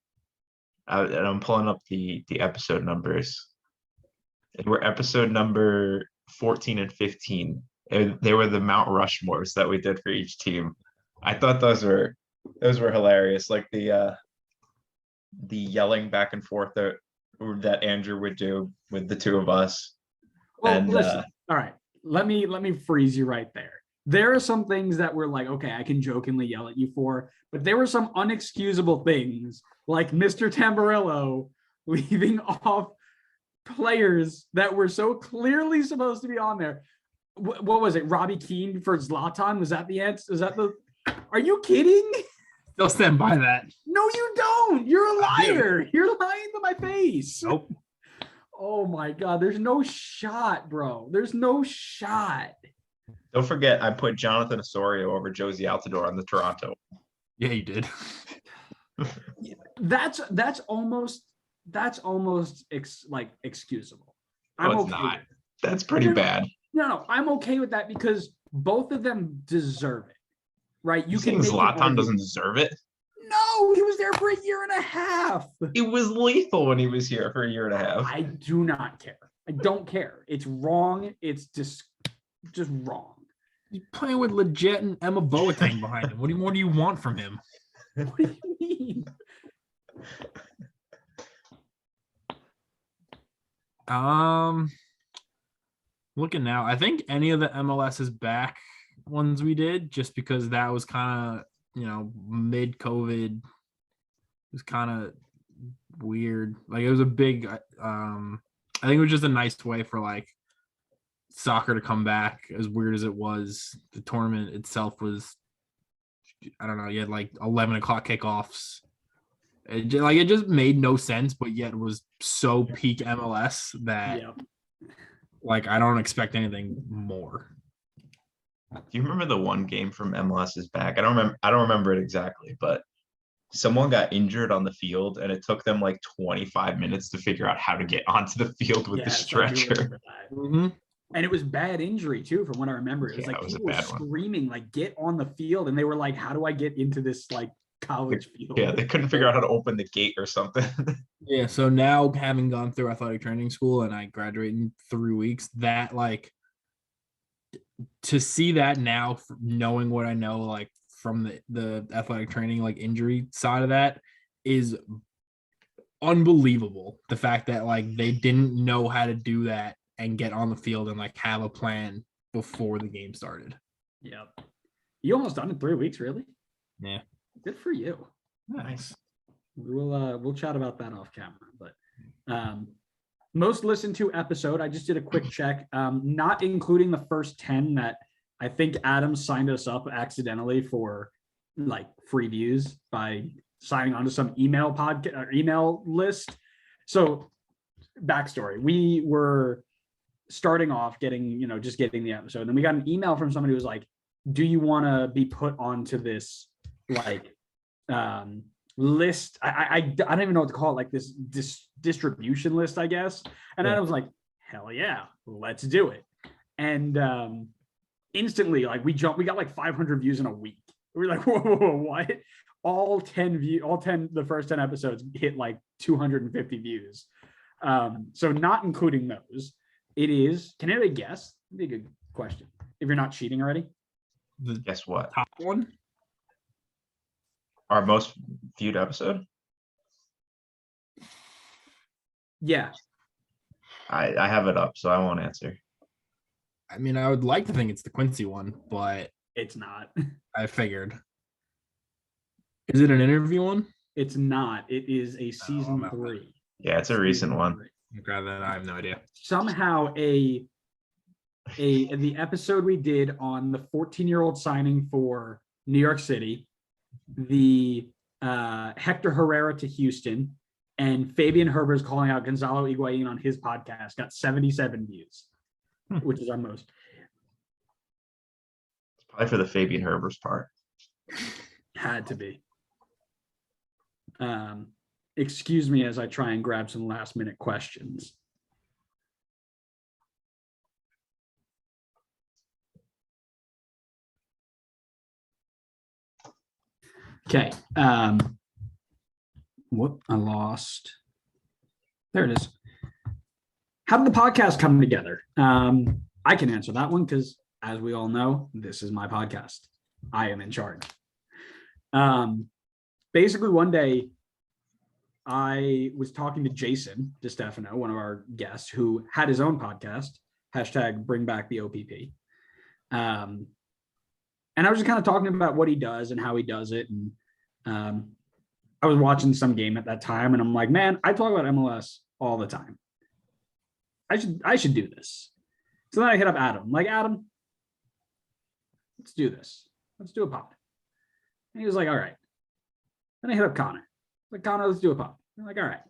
and I'm pulling up the episode numbers. We're episode number 14 and 15. They were the Mount Rushmores that we did for each team. I thought those were hilarious. Like the yelling back and forth that Andrew would do with the two of us. Well, and listen, all right. Let me freeze you right there. There are some things that were like, okay, I can jokingly yell at you for, but there were some unexcusable things like Mr. Tamburello leaving off players that were so clearly supposed to be on there. What was it? Robbie Keane for Zlatan? Was that the answer? Is that the? Are you kidding? Still stand by that. No, you don't. You're a liar. You're lying to my face. Nope. Oh my God. There's no shot, bro. There's no shot. Don't forget, I put Jonathan Osorio over Josie Altidore on the Toronto. Yeah, you did. That's almost excusable. No, it's not. That's pretty bad. No, I'm okay with that because both of them deserve it, right? You think Zlatan doesn't deserve it? No, he was there for a year and a half. It was lethal when he was here for a year and a half. I do not care. I don't care. It's wrong. It's just wrong. He's playing with Legit and Emma Boateng behind him. What more do you want from him? What do you mean? Looking now, I think any of the MLS is back ones we did, just because that was kind of, mid-COVID. It was kind of weird. Like it was a big, I think it was just a nice way for like soccer to come back. As weird as it was, the tournament itself was, I don't know, you had like 11 o'clock kickoffs. It just made no sense, but yet it was so peak MLS that like I don't expect anything more. Do you remember the one game from MLS is back? I don't remember it exactly, but someone got injured on the field and it took them like 25 minutes to figure out how to get onto the field with the Yes, I do stretcher. remember that. Mm-hmm. And it was bad injury too, from what I remember. It was Yeah, like it was a people were bad one. screaming, like, get on the field. And they were like, how do I get into this like college field? Yeah, they couldn't figure out how to open the gate or something. Yeah, so now having gone through athletic training school and I graduate in 3 weeks, that like to see that now, knowing what I know, like from the athletic training, like injury side of that is unbelievable. The fact that like they didn't know how to do that and get on the field and like have a plan before the game started. Yep. You almost done in 3 weeks, really? Yeah. Good for you. Nice. We'll chat about that off camera. But most listened to episode, I just did a quick check, not including the first 10 that I think Adam signed us up accidentally for like free views by signing on to some email podcast or email list. So backstory, we were starting off getting the episode. And we got an email from somebody who was like, do you want to be put onto this like list? I don't even know what to call it, like this distribution list, I guess. And then I was like, hell yeah, let's do it. And instantly, like we got like 500 views in a week. We were like, whoa, what? The first 10 episodes hit like 250 views. So not including those, it is, can anybody guess? That'd be a good question. If you're not cheating already. Guess what? Top one? Our most viewed episode? Yeah. I have it up, so I won't answer. I mean, I would like to think it's the Quincy one, but It's not. I figured. Is it an interview one? It's not. It is a season no. 3. Yeah, it's a recent one. Okay, then I have no idea. Somehow the episode we did on the 14-year-old signing for New York City, the Hector Herrera to Houston, and Fabian Herber's calling out Gonzalo Higuain on his podcast got 77 views, which is our most. It's probably for the Fabian Herber's part. Had to be. Excuse me as I try and grab some last minute questions. Okay. Whoop, I lost. There it is. How did the podcast come together? I can answer that one because, as we all know, this is my podcast. I am in charge. Basically, one day, I was talking to Jason DeStefano, one of our guests, who had his own podcast, hashtag Bring Back the OPP. And I was just kind of talking about what he does and how he does it. And I was watching some game at that time, and I'm like, man, I talk about MLS all the time. I should do this. So then I hit up Adam. I'm like, Adam, let's do this. Let's do a pod. And he was like, all right. Then I hit up Connor. Like, Connor, let's do a pod. I'm like, all right.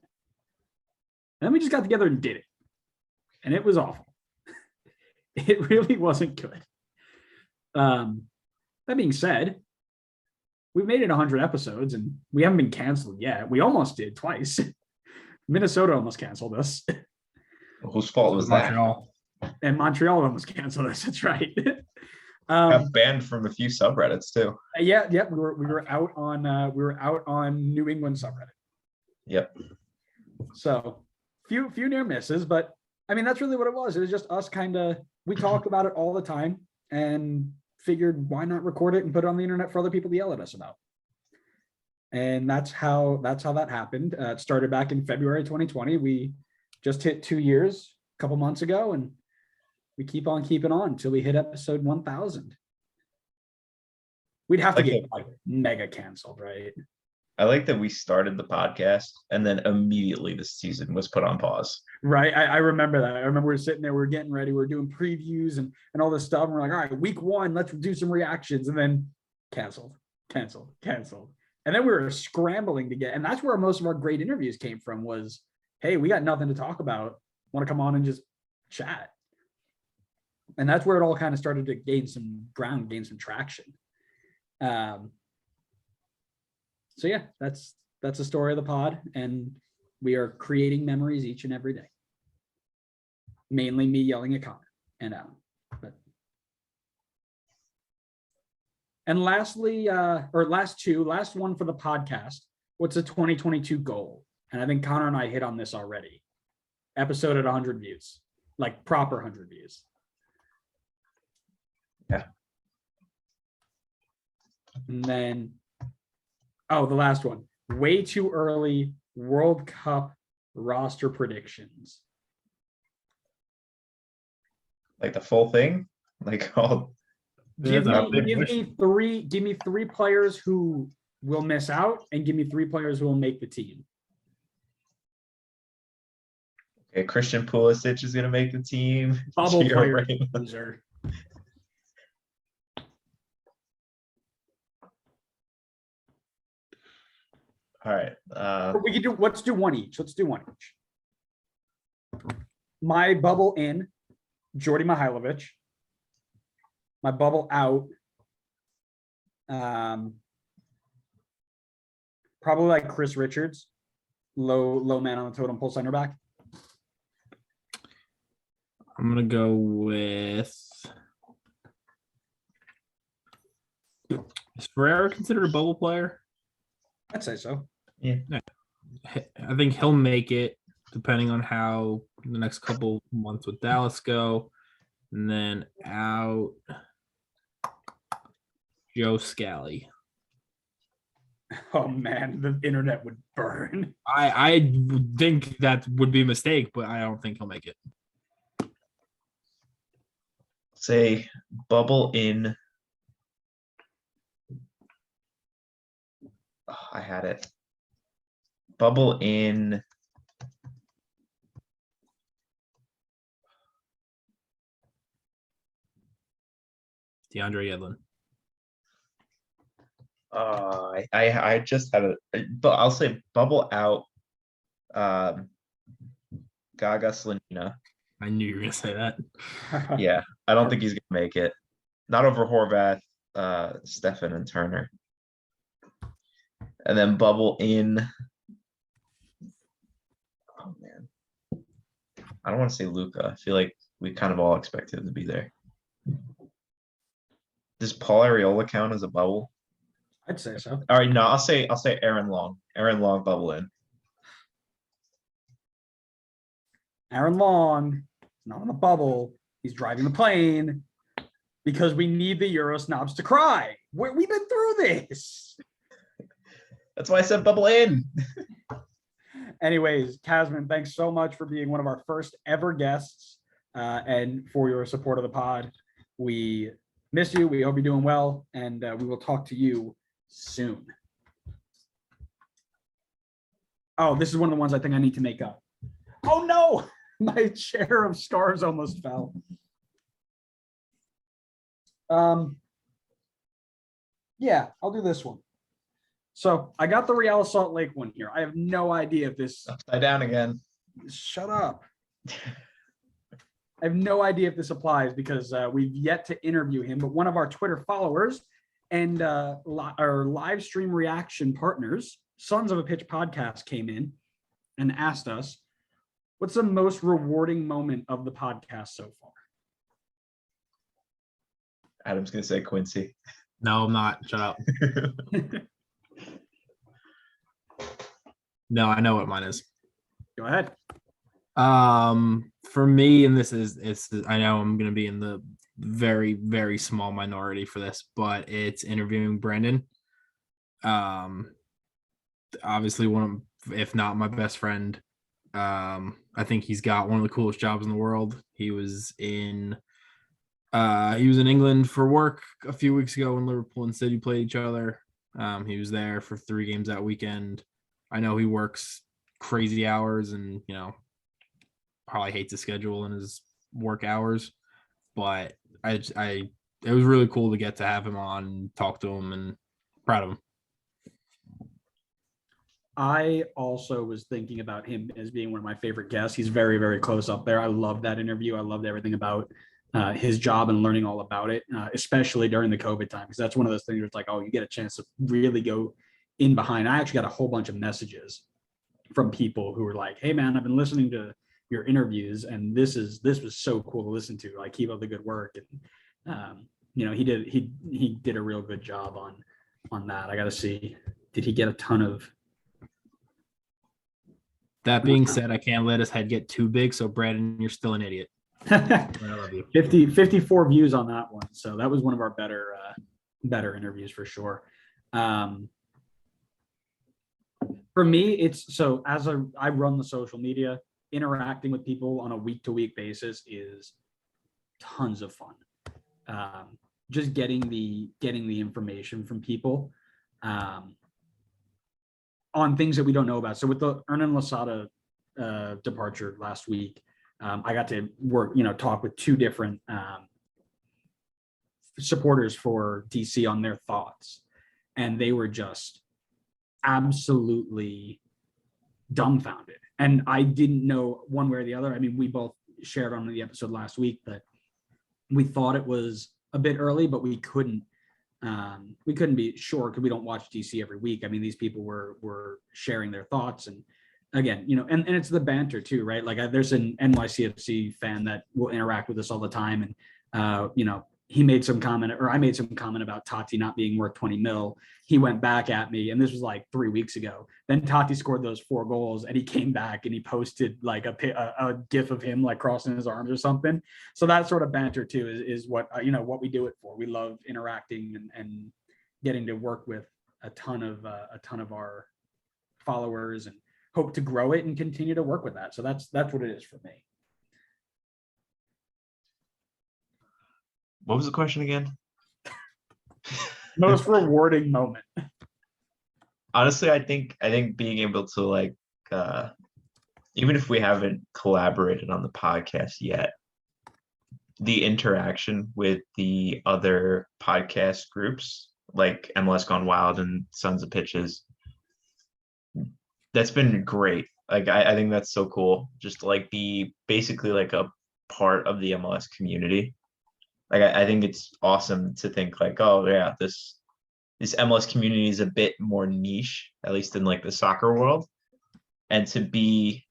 And then we just got together and did it. And it was awful. It really wasn't good. That being said, we've made it 100 episodes and we haven't been canceled yet. We almost did twice. Minnesota almost canceled us. Whose fault was that? Montreal. And Montreal almost canceled us. That's right. Got banned from a few subreddits too. Yeah. We were out on New England subreddit. Yep. So few near misses, but I mean, that's really what it was. It was just us we talk about it all the time and figured why not record it and put it on the internet for other people to yell at us about. And that's how that happened. It started back in February 2020. We just hit 2 years a couple months ago, and we keep on keeping on until we hit episode 1000. We'd have to get like mega canceled, right? I like that we started the podcast and then immediately the season was put on pause. Right. I remember that. I remember we were sitting there, we were getting ready, we were doing previews and all this stuff. And we're like, all right, week 1, let's do some reactions. And then canceled. And then we were scrambling to get, and that's where most of our great interviews came from was, hey, we got nothing to talk about. Want to come on and just chat. And that's where it all kind of started to gain some ground, gain some traction. So yeah, that's the story of the pod, and we are creating memories each and every day. Mainly me yelling at Connor and Alan. And lastly, last one for the podcast. What's the 2022 goal? And I think Connor and I hit on this already. Episode at 100 views, like proper 100 views. Yeah. And then, the last one. Way too early World Cup roster predictions. Like the full thing? Like all Give That's a big me three players who will miss out, and give me three players who will make the team. okay, Christian Pulisic is gonna make the team. Bubble Gio player Reyna. loser. All right. We can do. Let's do one each. My bubble in, Djordje Mihailovic. My bubble out. Probably like Chris Richards, low man on the totem pole center back. I'm gonna go with. Is Ferreira considered a bubble player? I'd say so. Yeah. I think he'll make it, depending on how the next couple months with Dallas go. And then out, Joe Scally. Oh man, the internet would burn. I think that would be a mistake, but I don't think he'll make it. Say bubble in. Oh, I had it. Bubble in. DeAndre Yedlin. I just had it, but I'll say bubble out. Gaga Slanina. I knew you were gonna say that. Yeah, I don't think he's gonna make it. Not over Horvath, Stefan, and Turner. And then bubble in. Oh man, I don't want to say Luca. I feel like we kind of all expected him to be there. Does Paul Areola count as a bubble? I'd say so. All right, no, I'll say Aaron Long. Aaron Long bubble in. Aaron Long, not on the bubble. He's driving the plane because we need the Euro snobs to cry. We've been through this. That's why I said bubble in. Anyways, Casman, thanks so much for being one of our first ever guests and for your support of the pod. We miss you. We hope you're doing well, and we will talk to you soon. Oh, this is one of the ones I think I need to make up. Oh no, my chair of stars almost fell. Yeah, I'll do this one. So I got the Real Salt Lake one here. I have no idea if this. Upside down again. Shut up. I have no idea if this applies because we've yet to interview him, but one of our Twitter followers and our live stream reaction partners, Sons of a Pitch podcast, came in and asked us, what's the most rewarding moment of the podcast so far? Adam's going to say Quincy. No, I'm not. Shut up. No, I know what mine is. Go ahead. For me, and it's I know I'm gonna be in the very, very small minority for this, but it's interviewing Brandon. Obviously one of, if not my best friend. I think he's got one of the coolest jobs in the world. He was in England for work a few weeks ago when Liverpool and City played each other. He was there for 3 games that weekend. I know he works crazy hours and, probably hates his schedule and his work hours, but it was really cool to get to have him on and talk to him, and proud of him. I also was thinking about him as being one of my favorite guests. He's very, very close up there. I loved that interview. I loved everything about his job and learning all about it, especially during the COVID time, because that's one of those things where it's like, oh, you get a chance to really go in behind. I actually got a whole bunch of messages from people who were like, "Hey man, I've been listening to your interviews, and this was so cool to listen to. Like, keep up the good work." And he did a real good job on that. I got to see, did he get a ton of? That being said, I can't let his head get too big. So Brandon, you're still an idiot. I love you. 54 views on that one. So that was one of our better interviews for sure. For me, it's so I run the social media, interacting with people on a week-to-week basis is tons of fun. Just getting the information from people on things that we don't know about. So with the Hernan Losada departure last week, I got to talk with two different supporters for DC on their thoughts, and they were just absolutely dumbfounded. And I didn't know one way or the other. I mean, we both shared on the episode last week that we thought it was a bit early, but we couldn't be sure because we don't watch DC every week. I mean, these people were sharing their thoughts, and again, and it's the banter too, right? Like there's an NYCFC fan that will interact with us all the time, and he made some comment, or I made some comment about Tati not being worth 20 mil. He went back at me, and this was like 3 weeks ago. Then Tati scored those 4 goals, and he came back and he posted like a gif of him like crossing his arms or something. So that sort of banter too is what what we do it for. We love interacting and getting to work with a ton of our followers, and hope to grow it and continue to work with that. So that's what it is for me. What was the question again? Most rewarding moment. Honestly, I think being able to like even if we haven't collaborated on the podcast yet, the interaction with the other podcast groups like MLS Gone Wild and Sons of Pitches, that's been great. Like I think that's so cool. Just to like be basically like a part of the MLS community. Like I think it's awesome to think like, oh yeah, this MLS community is a bit more niche, at least in like the soccer world, and to be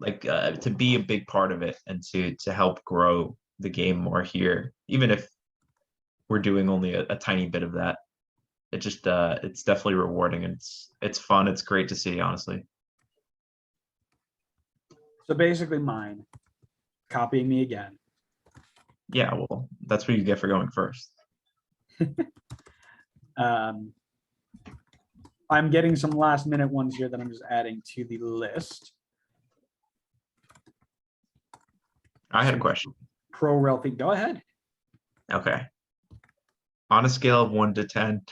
a big part of it and to help grow the game more here, even if we're doing only a tiny bit of that. It just it's definitely rewarding, and it's fun. It's great to see, honestly. So basically mine, copying me again. Yeah, well, that's what you get for going first. I'm getting some last minute ones here that I'm just adding to the list. I had a question. Pro Rel thing. Go ahead. Okay. On a scale of 1 to 10,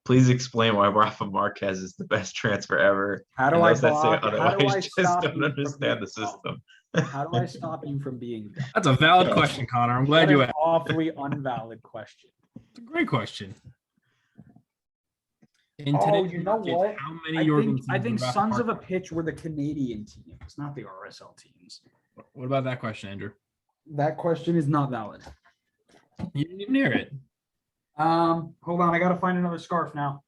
please explain why Rafa Marquez is the best transfer ever. How do And I those that say block? How do I otherwise just stop don't you from understand the being dumb? system. How do I stop you from being dumb? That's a valid question, Connor. I'm glad That you is asked. an awfully unvalid question. It's a great question. In Oh, today's you know market, what? how many I Jordan think teams would Rafa Sons of a Marquez- Pitch were the Canadian teams, not the RSL teams. What about that question, Andrew? That question is not valid. You didn't even hear it. Hold on, I gotta find another scarf now.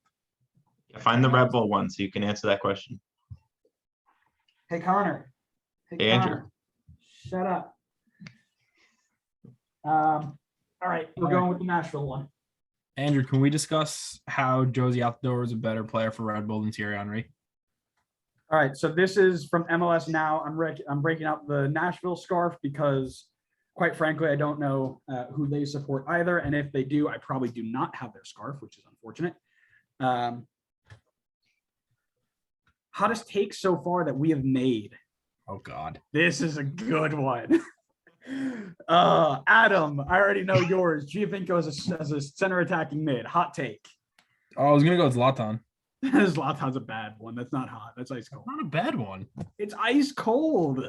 Find the Red Bull one so you can answer that question. Hey Connor. Hey, Andrew. Shut up. All right, we're going with the Nashville one. Andrew, can we discuss how Josie Altidore is a better player for Red Bull than Thierry Henry? All right, so this is from MLS Now. I'm breaking out the Nashville scarf because, quite frankly, I don't know who they support either, and if they do, I probably do not have their scarf, which is unfortunate. Hottest take so far that we have made. Oh God, This is a good one. Adam, I already know yours. Giovinco as a center attacking mid. Hot take. Oh, I was gonna go with Zlatan. Zlatan's a bad one. That's not hot. That's ice cold. Not a bad one. It's ice cold.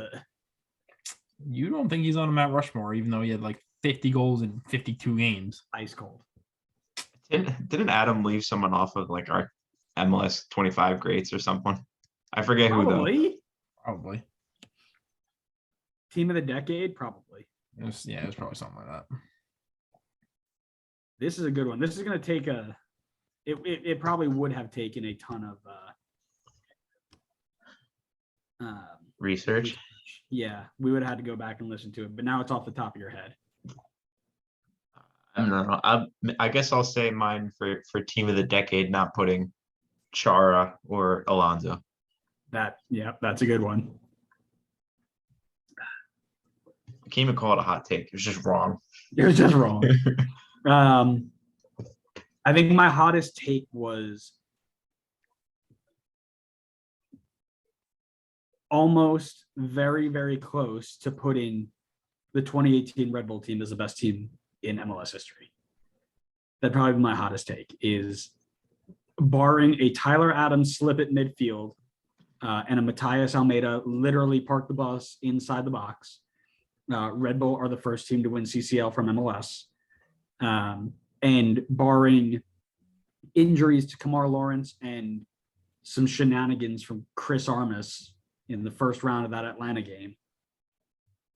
You don't think he's on a Mount Rushmore, even though he had like 50 goals in 52 games. Ice cold. Didn't Adam leave someone off of like our MLS 25 greats or something? I forget who though. Probably. Team of the decade, probably. It was probably something like that. This is a good one. This is going to take it probably would have taken a ton of Research. Yeah, we would have had to go back and listen to it, but now it's off the top of your head. I don't know. I guess I'll say mine for team of the decade, not putting Chara or Alonso. That's a good one. I can't even call it a hot take. It was just wrong. It was just wrong. I think my hottest take was almost very, very close to putting the 2018 Red Bull team as the best team in MLS history. That'd probably be my hottest take, is barring a Tyler Adams slip at midfield and a Matthias Almeida literally park the bus inside the box. Red Bull are the first team to win CCL from MLS. And barring injuries to Kamar Lawrence and some shenanigans from Chris Armas in the first round of that Atlanta game,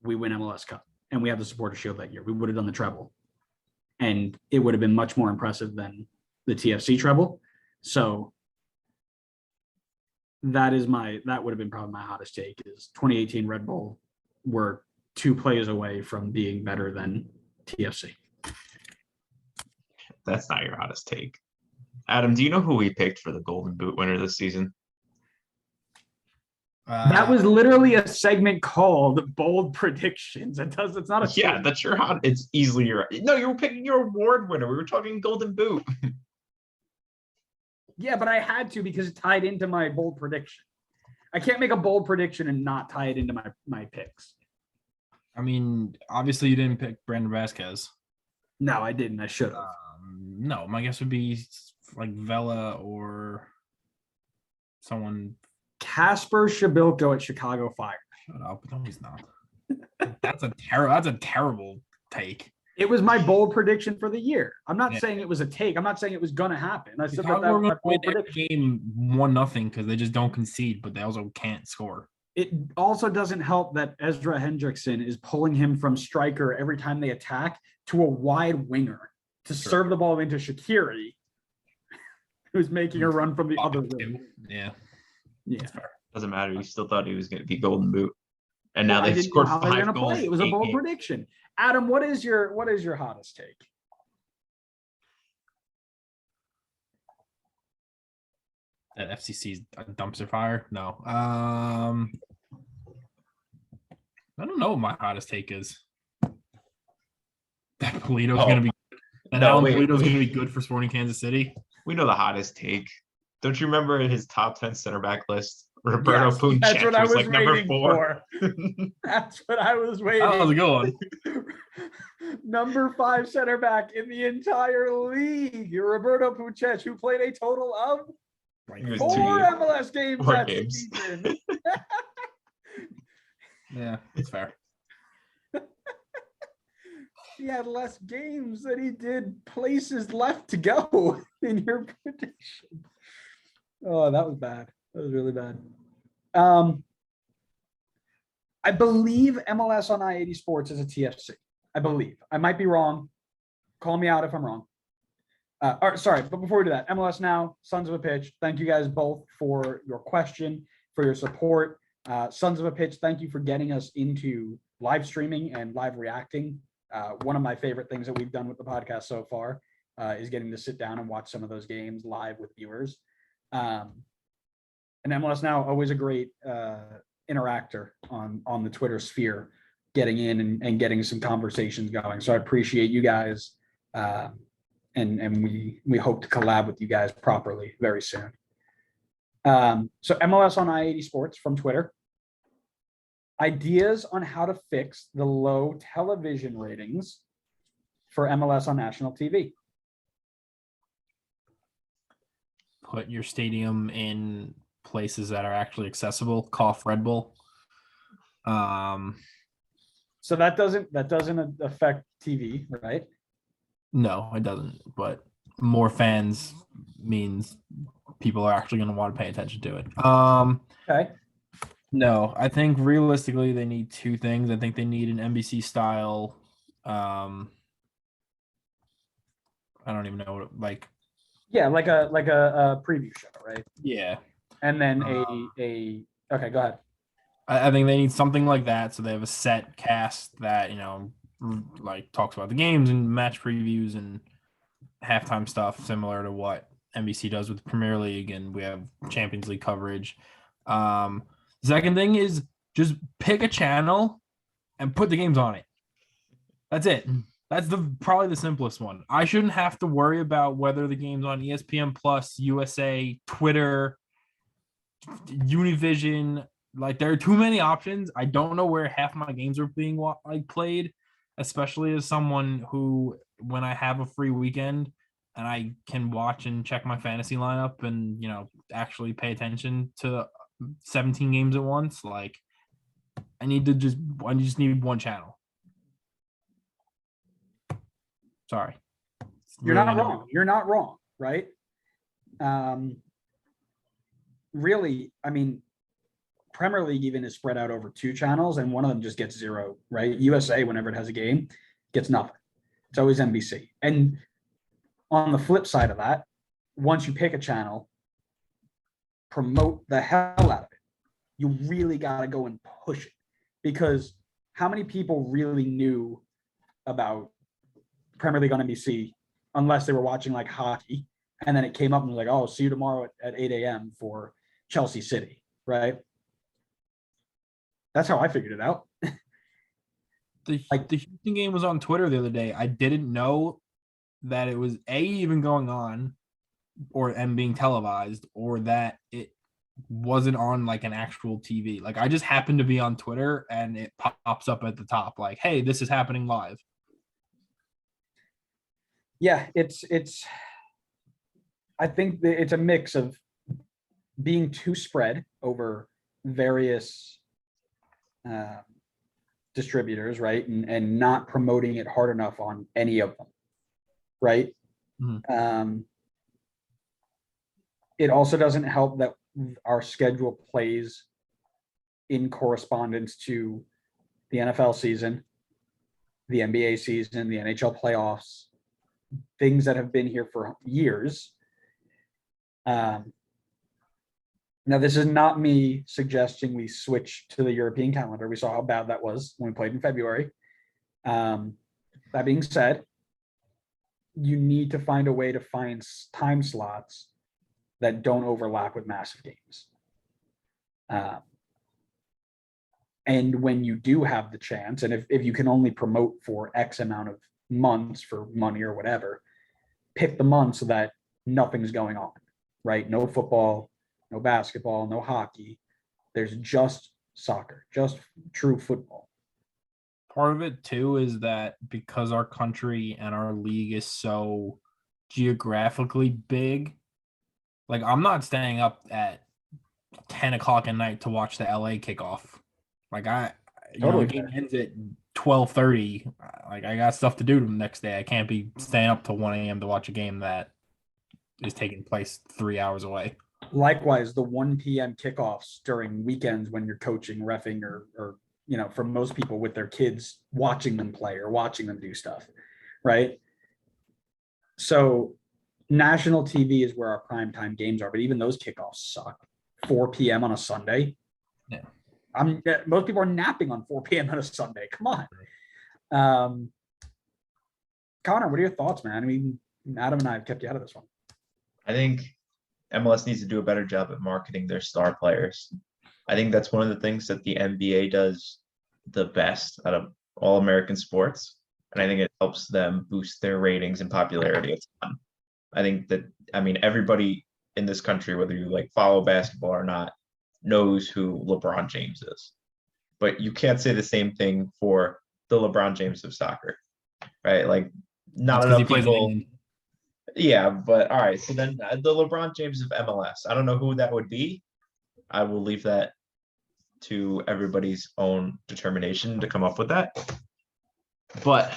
we win MLS Cup and we have the Supporter Shield that year. We would have done the treble, and it would have been much more impressive than the TFC treble. So that would have been probably my hottest take, is 2018 Red Bull were 2 plays away from being better than TFC. That's not your hottest take. Adam, do you know who we picked for the Golden Boot winner this season? That was literally a segment called Bold Predictions. It's not a Yeah, that's your hot. It's easily your. No, you were picking your award winner. We were talking Golden Boot. Yeah, but I had to because it tied into my bold prediction. I can't make a bold prediction and not tie it into my picks. I mean, obviously you didn't pick Brandon Vasquez. No, I didn't. I should have. No, my guess would be like Vela or someone. Casper Shabilko at Chicago Fire. Shut up! No, he's not. That's a terrible take. It was my bold prediction for the year. I'm not saying it was a take. I'm not saying it was going to happen. I said that was my bold prediction. Game 1-0 because they just don't concede, but they also can't score. It also doesn't help that Ezra Hendrickson is pulling him from striker every time they attack to a wide winger to serve the ball into Shaqiri, who's making a run from the other way. Yeah. Yeah. Doesn't matter. You still thought he was going to be Golden Boot. And now they've scored 5 goals. It was a bold prediction. Adam, what is your hottest take? That FCC's a dumpster fire? No. I don't know what my hottest take is. That Polito's going to be Polito's going to be good for Sporting Kansas City. We know the hottest take. Don't you remember his top 10 center back list? Roberto Punchet. That's what I was like number 4. That's what I was waiting. That was a good one. Number 5 center back in the entire league, Roberto Punchet, who played a total of 4 MLS games that season. Yeah, it's fair. He had less games than he did places left to go in your prediction. Oh, that was bad. That was really bad. I believe MLS on I-80 Sports is a TFC. I believe. I might be wrong. Call me out if I'm wrong. Sorry, but before we do that, MLS Now, Sons of a Pitch, thank you guys both for your question, for your support. Sons of a Pitch, thank you for getting us into live streaming and live reacting. One of my favorite things that we've done with the podcast so far is getting to sit down and watch some of those games live with viewers. And MLS Now, always a great interactor on the Twitter sphere, getting in and getting some conversations going. So I appreciate you guys. And we hope to collab with you guys properly very soon. So MLS on I-80 Sports from Twitter. Ideas on how to fix the low television ratings for MLS on national TV. Put your stadium in places that are actually accessible. Cough Red Bull. So that doesn't affect TV, right? No, it doesn't. But more fans means people are actually going to want to pay attention to it. Okay. No, I think realistically they need 2 things. I think they need an NBC style. I don't even know what Yeah, like a preview show, right? Yeah. And then okay, go ahead. I think they need something like that. So they have a set cast that, like talks about the games and match previews and halftime stuff, similar to what NBC does with Premier League, and we have Champions League coverage. Second thing is just pick a channel and put the games on it. That's it. That's probably the simplest one. I shouldn't have to worry about whether the game's on ESPN Plus, USA, Twitter, Univision. Like, there are too many options. I don't know where half my games are being played, especially as someone who, when I have a free weekend and I can watch and check my fantasy lineup and, actually pay attention to 17 games at once, like, I just need one channel. Sorry. You're not wrong. You're not wrong, right? Really, I mean, Premier League even is spread out over 2 channels, and one of them just gets 0, right? USA, whenever it has a game, gets nothing. It's always NBC. And on the flip side of that, once you pick a channel, promote the hell out of it. You really got to go and push it, because how many people really knew about Premier League on NBC unless they were watching like hockey, and then it came up and was like, oh, see you tomorrow at 8 a.m. for Chelsea City, right? That's how I figured it out. The Houston game was on Twitter the other day. I didn't know that it was even going on and being televised, or that it wasn't on like an actual TV. Like, I just happened to be on Twitter and it pops up at the top like, hey, this is happening live. Yeah, I think it's a mix of being too spread over various distributors, right? And not promoting it hard enough on any of them, right? Mm-hmm. It also doesn't help that our schedule plays in correspondence to the NFL season, the NBA season, the NHL playoffs, things that have been here for years. Now, this is not me suggesting we switch to the European calendar. We saw how bad that was when we played in February. That being said, you need to find a way to find time slots that don't overlap with massive games. And when you do have the chance, and if you can only promote for X amount of months for money or whatever, pick the month so that nothing's going on, right? No football, no basketball, no hockey. There's just soccer, just true football. Part of it too is that because our country and our league is so geographically big, like, I'm not staying up at 10 o'clock at night to watch the LA kickoff. Like, the game ends at 12:30. Like, I got stuff to do the next day. I can't be staying up till 1 a.m. to watch a game that is taking place 3 hours away. Likewise, the 1 p.m. kickoffs during weekends when you're coaching, reffing, or for most people with their kids, watching them play or watching them do stuff, right? So national TV is where our primetime games are, but even those kickoffs suck. 4 p.m. on a Sunday. Yeah. Most people are napping on 4 p.m. on a Sunday. Come on. Connor, what are your thoughts, man? I mean, Adam and I have kept you out of this one. I think MLS needs to do a better job at marketing their star players. I think that's one of the things that the NBA does the best out of all American sports. And I think it helps them boost their ratings and popularity a ton. I think that, everybody in this country, whether you like follow basketball or not, knows who LeBron James is. But you can't say the same thing for the LeBron James of soccer, right? Like, not enough people. Yeah, but all right. So then the LeBron James of MLS, I don't know who that would be. I will leave that to everybody's own determination to come up with that. But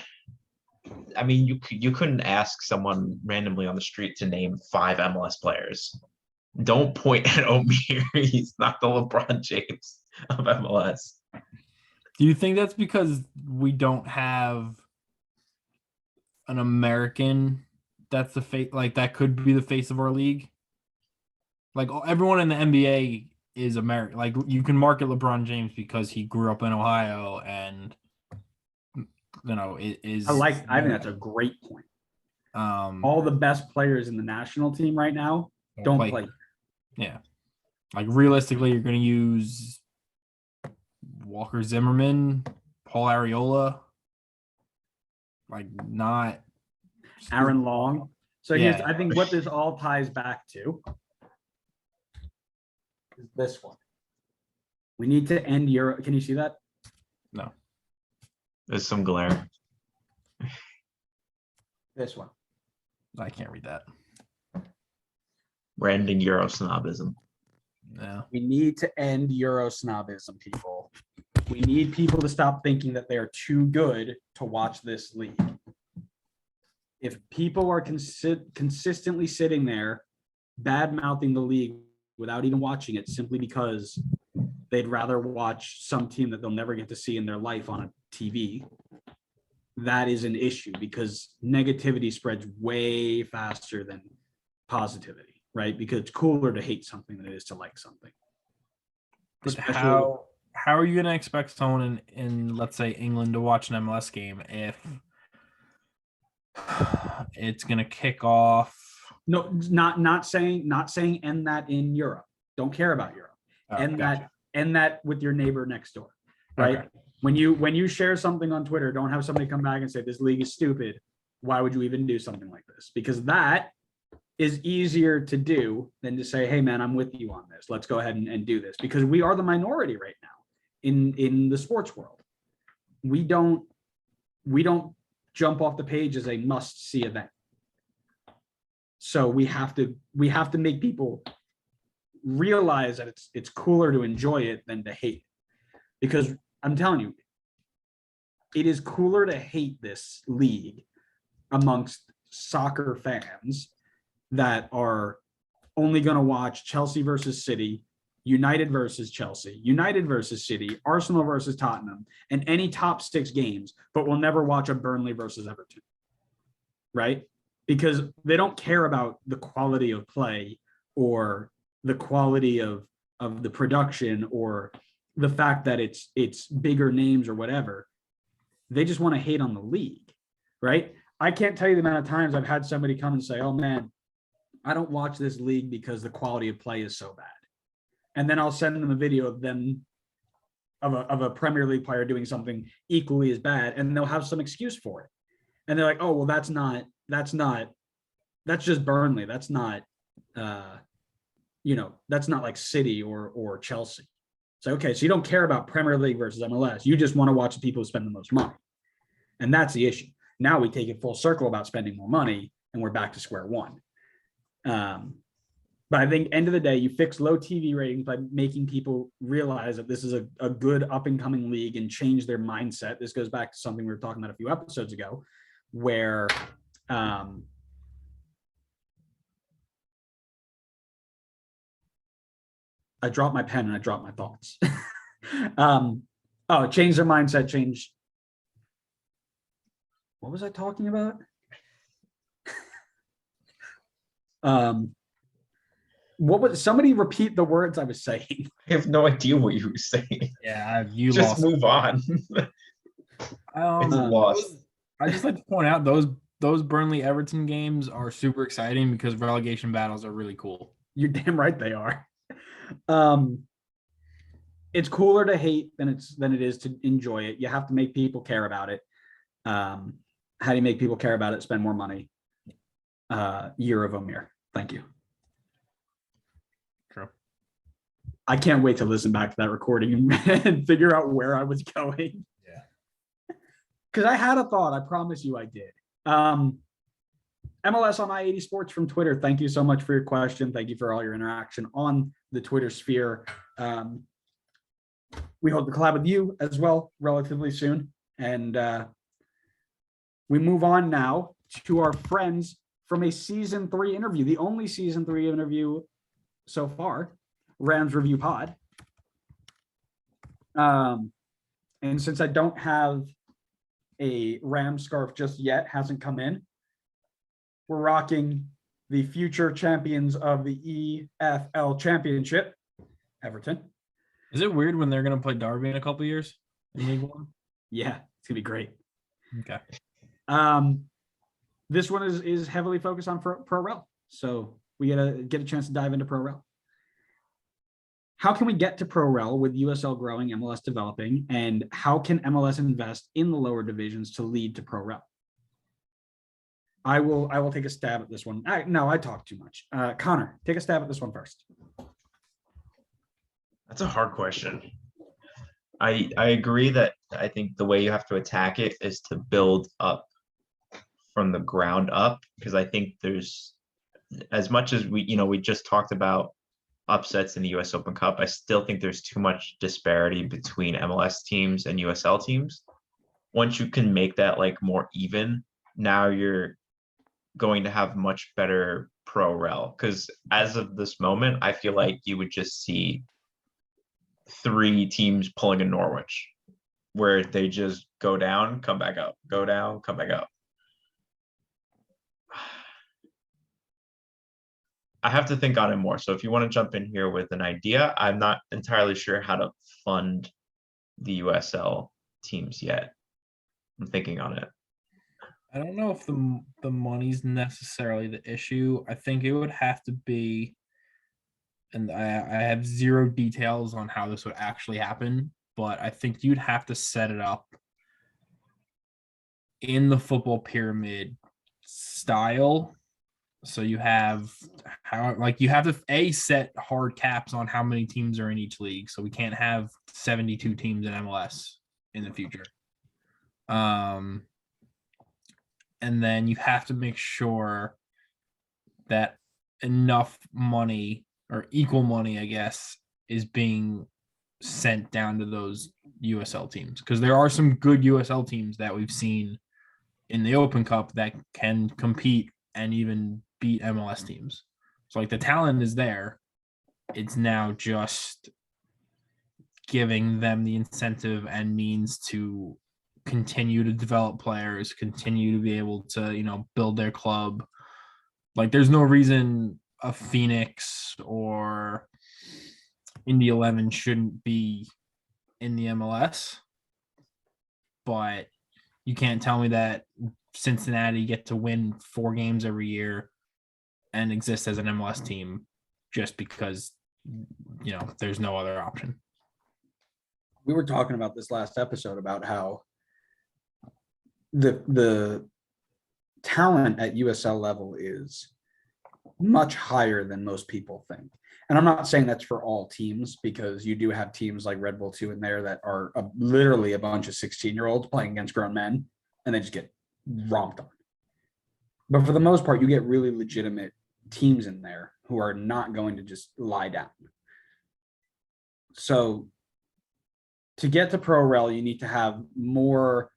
you couldn't ask someone randomly on the street to name 5 MLS players. Don't point at Omir. He's not the LeBron James of MLS. Do you think that's because we don't have an American that's the face, like that could be the face of our league. Like everyone in the NBA is American. Like you can market LeBron James because he grew up in Ohio and it is. I think that's a great point. All the best players in the national team right now don't play. Yeah. Like realistically, you're going to use Walker Zimmerman, Paul Areola, like not Aaron Long. So here's, I think what this all ties back to is this one. We need to end Euro. Can you see that? No. There's some glare. This one. I can't read that. We're ending Euro snobism. Yeah. We need to end Euro snobism, people. We need people to stop thinking that they are too good to watch this league. If people are consistently sitting there bad-mouthing the league without even watching it simply because they'd rather watch some team that they'll never get to see in their life on a TV, that is an issue because negativity spreads way faster than positivity, right? Because it's cooler to hate something than it is to like something. But how are you going to expect someone in let's say England to watch an MLS game if it's going to kick off? No, not saying end that in Europe. Don't care about Europe. End that with your neighbor next door, right? Okay. When you share something on Twitter, don't have somebody come back and say this league is stupid. Why would you even do something like this? Because that is easier to do than to say, hey man, I'm with you on this. Let's go ahead and do this. Because we are the minority right now in the sports world. We don't jump off the page as a must-see event. So we have to make people realize that it's cooler to enjoy it than to hate it. Because I'm telling you, it is cooler to hate this league amongst soccer fans that are only going to watch Chelsea versus City, United versus Chelsea, United versus City, Arsenal versus Tottenham, and any top 6 games, but will never watch a Burnley versus Everton, right? Because they don't care about the quality of play or the quality of the production or the fact that it's bigger names or whatever. They just want to hate on the league, right? I can't tell you the amount of times I've had somebody come and say, oh man, I don't watch this league because the quality of play is so bad. And then I'll send them a video of them of a Premier League player doing something equally as bad, and they'll have some excuse for it. And they're like, oh, well, that's just Burnley. That's not that's not like City or Chelsea. So, okay, so you don't care about Premier League versus MLS. You just want to watch the people who spend the most money. And that's the issue. Now we take it full circle about spending more money and we're back to square one. But I think end of the day, you fix low TV ratings by making people realize that this is a good up and coming league and change their mindset. This goes back to something we were talking about a few episodes ago, where I dropped my pen and I dropped my thoughts. Change their mindset, change. What was I talking about? Somebody repeat the words I was saying. I have no idea what you were saying. Yeah, just move on. It's lost. I just like to point out those Burnley Everton games are super exciting because relegation battles are really cool. You're damn right they are. It's cooler to hate than it is to enjoy it. You have to make people care about it. How do you make people care about it? Spend more money. Year of Amir. Thank you. True. I can't wait to listen back to that recording and figure out where I was going. Yeah. Because I had a thought. I promise you I did. MLS on I-80 Sports from Twitter. Thank you so much for your question. Thank you for all your interaction on the Twitter sphere. We hope to collab with you as well relatively soon. And we move on now to our friends from a season 3 interview, the only season 3 interview so far, Rams Review Pod. And since I don't have a Rams scarf just yet, hasn't come in, we're rocking the future champions of the EFL Championship, Everton. Is it weird when they're going to play Derby in a couple years in League One? Yeah, it's gonna be great. Okay. This one is heavily focused on Pro Rel, so we get a chance to dive into Pro Rel. How can we get to Pro Rel with USL growing, MLS developing, and how can MLS invest in the lower divisions to lead to Pro Rel? I will take a stab at this one. I talk too much. Connor, take a stab at this one first. That's a hard question. I agree that I think the way you have to attack it is to build up from the ground up, because I think there's, as much as we just talked about upsets in the US Open Cup, I still think there's too much disparity between MLS teams and USL teams. Once you can make that like more even, now you're going to have much better Pro Rel, because as of this moment, I feel like you would just see 3 teams pulling in Norwich, where they just go down, come back up, go down, come back up. I have to think on it more. So if you want to jump in here with an idea, I'm not entirely sure how to fund the USL teams yet. I'm thinking on it. I don't know if the money's necessarily the issue. I think it would have to be, and I have zero details on how this would actually happen, but I think you'd have to set it up in the football pyramid style. So you have you have to set hard caps on how many teams are in each league. So we can't have 72 teams in MLS in the future. And then you have to make sure that enough money, or equal money, I guess, is being sent down to those USL teams. Because there are some good USL teams that we've seen in the Open Cup that can compete and even beat MLS teams. So like the talent is there. It's now just giving them the incentive and means to continue to develop players, continue to be able to, build their club. Like there's no reason a Phoenix or Indy 11 shouldn't be in the MLS, but you can't tell me that Cincinnati get to win 4 games every year and exist as an MLS team just because, there's no other option. We were talking about this last episode about how the talent at USL level is much higher than most people think. And I'm not saying that's for all teams, because you do have teams like Red Bull 2 in there that are literally a bunch of 16-year-olds playing against grown men, and they just get romped on. But for the most part, you get really legitimate teams in there who are not going to just lie down. So to get to Pro Rel, you need to have more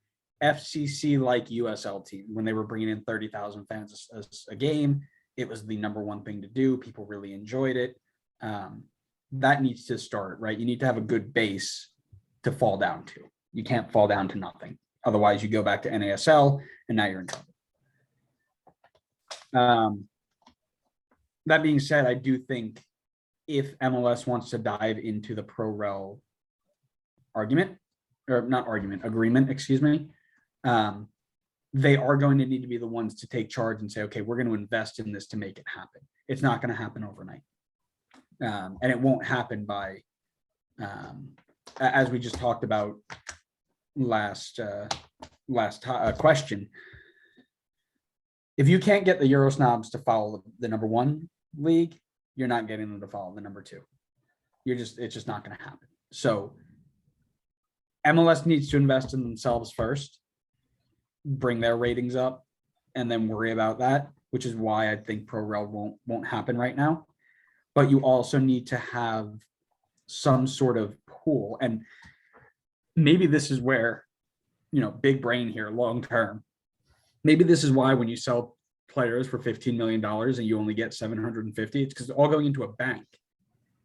FCC-like USL teams. When they were bringing in 30,000 fans a game, it was the number one thing to do. People really enjoyed it. That needs to start, right? You need to have a good base to fall down to. You can't fall down to nothing. Otherwise, you go back to NASL, and now you're in trouble. That being said, I do think if MLS wants to dive into the Pro Rel agreement, they are going to need to be the ones to take charge and say, okay, we're going to invest in this to make it happen. It's not going to happen overnight. And it won't happen by, as we just talked about last question. If you can't get the Euro snobs to follow the number 1 league, you're not getting them to follow the number 2. It's just not going to happen. So MLS needs to invest in themselves first, bring their ratings up, and then worry about that, which is why I think Pro Rel won't happen right now. But you also need to have some sort of pool. And maybe this is where, big brain here, long term. Maybe this is why when you sell players for $15 million and you only get 750, it's because it's all going into a bank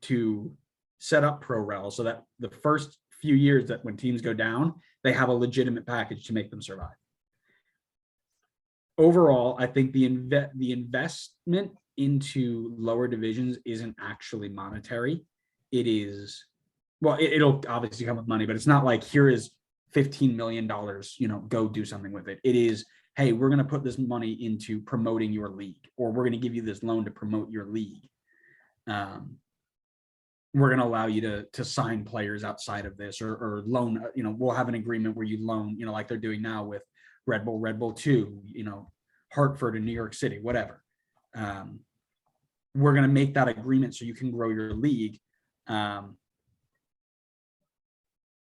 to set up Pro Rel so that the first few years that when teams go down, they have a legitimate package to make them survive. overall, I think the investment into lower divisions isn't actually monetary. It is, well, it'll obviously come with money, but it's not like here is $15 million, go do something with it. It is, hey, we're going to put this money into promoting your league, or we're going to give you this loan to promote your league. We're going to allow you to sign players outside of this, or loan, we'll have an agreement where you loan, like they're doing now with Red Bull 2, Hartford and New York City, whatever. We're going to make that agreement so you can grow your league. We're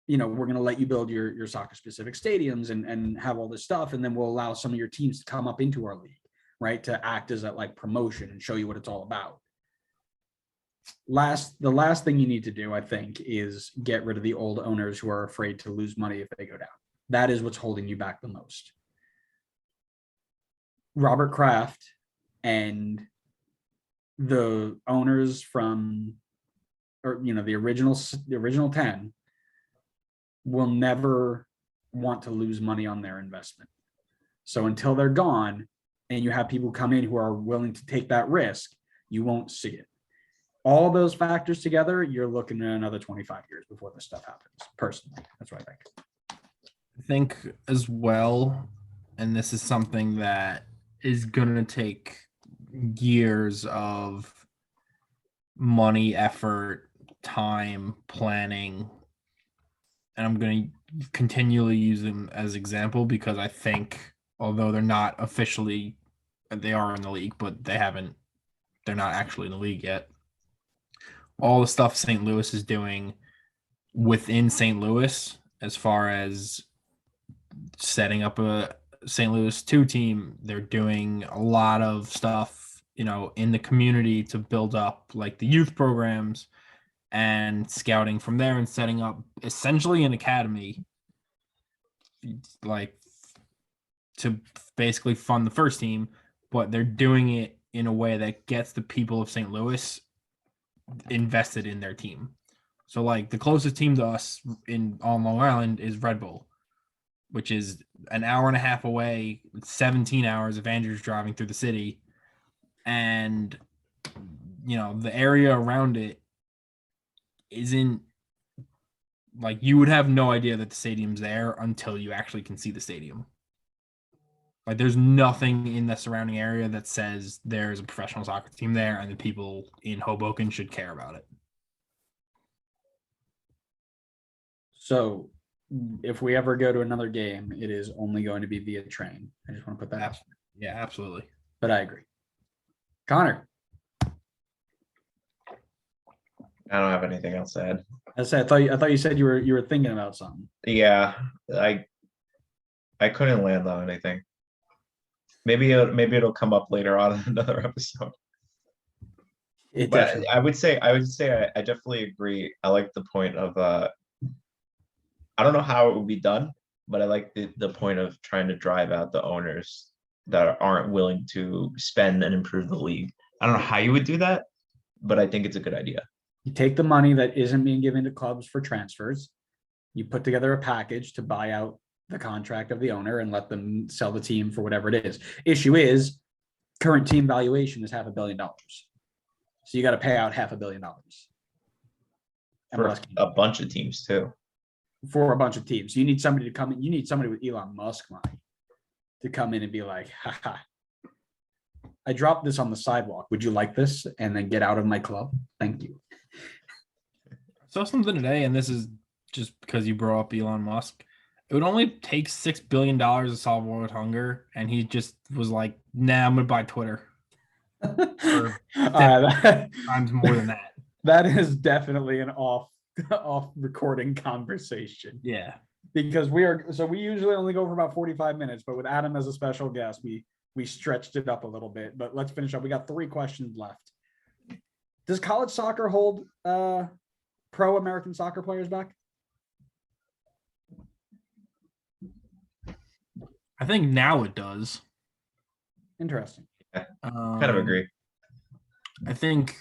going to let you build your soccer specific stadiums and have all this stuff. And then we'll allow some of your teams to come up into our league, right? To act as that like promotion and show you what it's all about. The last thing you need to do, I think, is get rid of the old owners who are afraid to lose money if they go down. That is what's holding you back the most. Robert Kraft and the owners from, the original 10 will never want to lose money on their investment. So until they're gone and you have people come in who are willing to take that risk, you won't see it. All those factors together, you're looking at another 25 years before this stuff happens. Personally, that's what I think. I think as well, and this is something that is going to take years of money, effort, time, planning, and I'm going to continually use them as example because I think, although they're not officially, they are in the league, but they're not actually in the league yet. All the stuff St. Louis is doing within St. Louis, as far as setting up a St. Louis 2 team, they're doing a lot of stuff, in the community to build up like the youth programs and scouting from there and setting up essentially an academy, like to basically fund the first team, but they're doing it in a way that gets the people of St. Louis invested in their team. So like the closest team to us on Long Island is Red Bull, which is an hour and a half away, 17 hours of Andrews driving through the city. And, the area around it isn't like, you would have no idea that the stadium's there until you actually can see the stadium. Like there's nothing in the surrounding area that says there's a professional soccer team there and the people in Hoboken should care about it. So if we ever go to another game, it is only going to be via train. I just want to put that out. Yeah, absolutely. But I agree. Connor. I don't have anything else to add. I thought you said you were thinking about something. Yeah, I couldn't land on anything. Maybe it'll come up later on in another episode. But I would say I definitely agree. I like the point of I don't know how it would be done, but I like the point of trying to drive out the owners that aren't willing to spend and improve the league. I don't know how you would do that, but I think it's a good idea. You take the money that isn't being given to clubs for transfers, you put together a package to buy out the contract of the owner and let them sell the team for whatever it is. Issue is current team valuation is $500 million. So you got to pay out $500 million. For a bunch of teams too. For a bunch of teams. You need somebody to come in. You need somebody with Elon Musk money to come in and be like, haha, I dropped this on the sidewalk. Would you like this? And then get out of my club. Thank you. I saw something today, and this is just because you brought up Elon Musk. It would only take $6 billion to solve world hunger, and he just was like, nah, I'm going to buy Twitter. For times more than that. That is definitely an off recording conversation. Yeah. Because we usually only go for about 45 minutes, but with Adam as a special guest, we stretched it up a little bit. But let's finish up. We got 3 questions left. Does college soccer hold pro American soccer players back? I think now it does. Interesting. Kind of agree. I think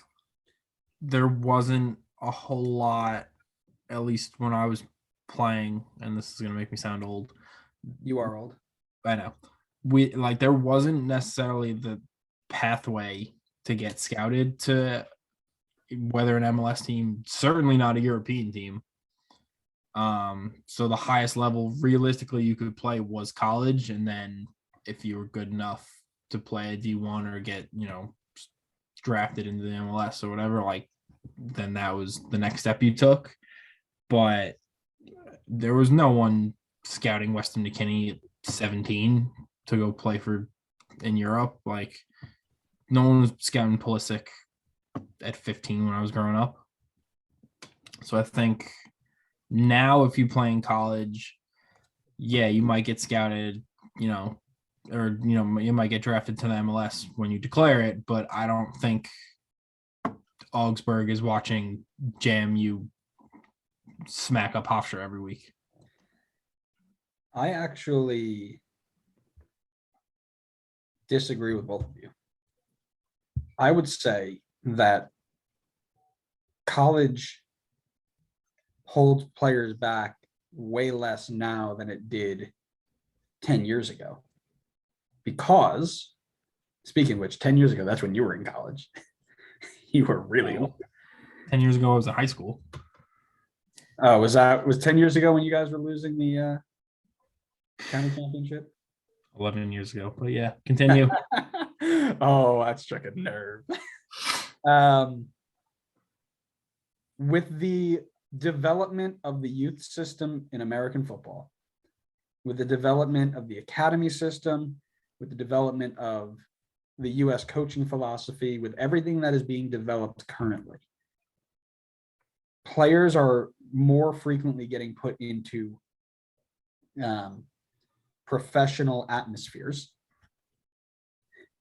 there wasn't a whole lot, at least when I was playing, and this is going to make me sound old. You are old. I know. there wasn't necessarily the pathway to get scouted to whether an MLS team, certainly not a European team. So the highest level realistically you could play was college, and then if you were good enough to play a D1 or get, drafted into the MLS or whatever, like then that was the next step you took. But there was no one scouting Weston McKennie at 17 to go play in Europe. Like no one was scouting Pulisic at 15 when I was growing up. So I think now if you play in college, yeah, you might get scouted, or you might get drafted to the MLS when you declare it, but I don't think Augsburg is watching JMU smack up Hofstra every week. I actually disagree with both of you. I would say that college holds players back way less now than it did 10 years ago. Because, speaking of which, 10 years ago, that's when you were in college. You were really old. 10 years ago, I was in high school. Oh, was 10 years ago when you guys were losing the county championship? 11 years ago, but yeah, continue. Oh, that struck a nerve. With the development of the youth system in American football, with the development of the academy system, with the development of the US coaching philosophy, with everything that is being developed currently, players are more frequently getting put into professional atmospheres,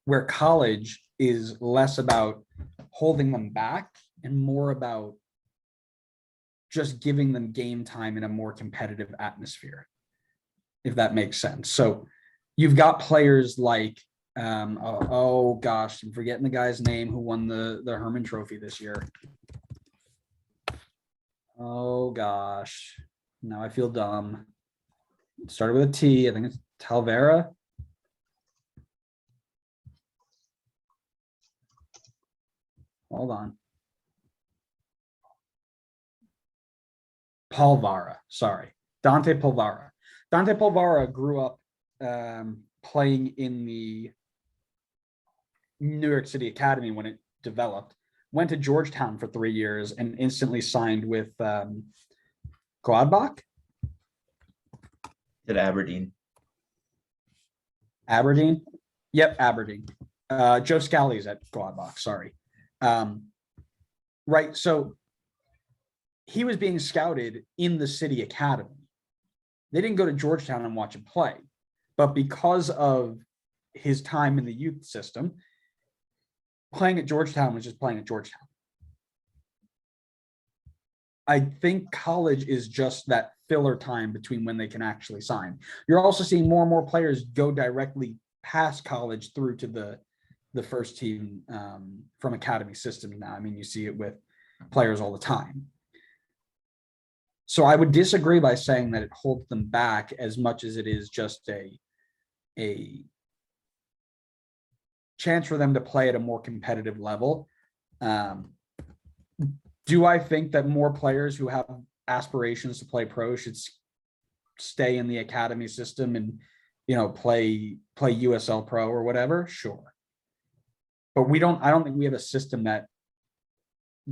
where college is less about holding them back and more about just giving them game time in a more competitive atmosphere, if that makes sense. So you've got players like, oh gosh, I'm forgetting the guy's name who won the Herman Trophy this year. Oh gosh, now I feel dumb. It started with a T. I think it's Talvera. Hold on. Polvara, sorry. Dante Polvara. Dante Polvara grew up playing in the New York City Academy when it developed, went to Georgetown for 3 years and instantly signed with Gladbach. At Aberdeen. Aberdeen? Yep, Aberdeen. Joe Scally's at Gladbach, sorry. Right, so he was being scouted in the City Academy. They didn't go to Georgetown and watch him play, but because of his time in the youth system, playing at Georgetown was just playing at Georgetown. I think college is just that filler time between when they can actually sign. You're also seeing more and more players go directly past college through to the first team from academy systems now. I mean, you see it with players all the time. So I would disagree by saying that it holds them back as much as it is just a chance for them to play at a more competitive level. Do I think that more players who have aspirations to play pro should stay in the academy system and, play USL Pro or whatever? Sure. But I don't think we have a system that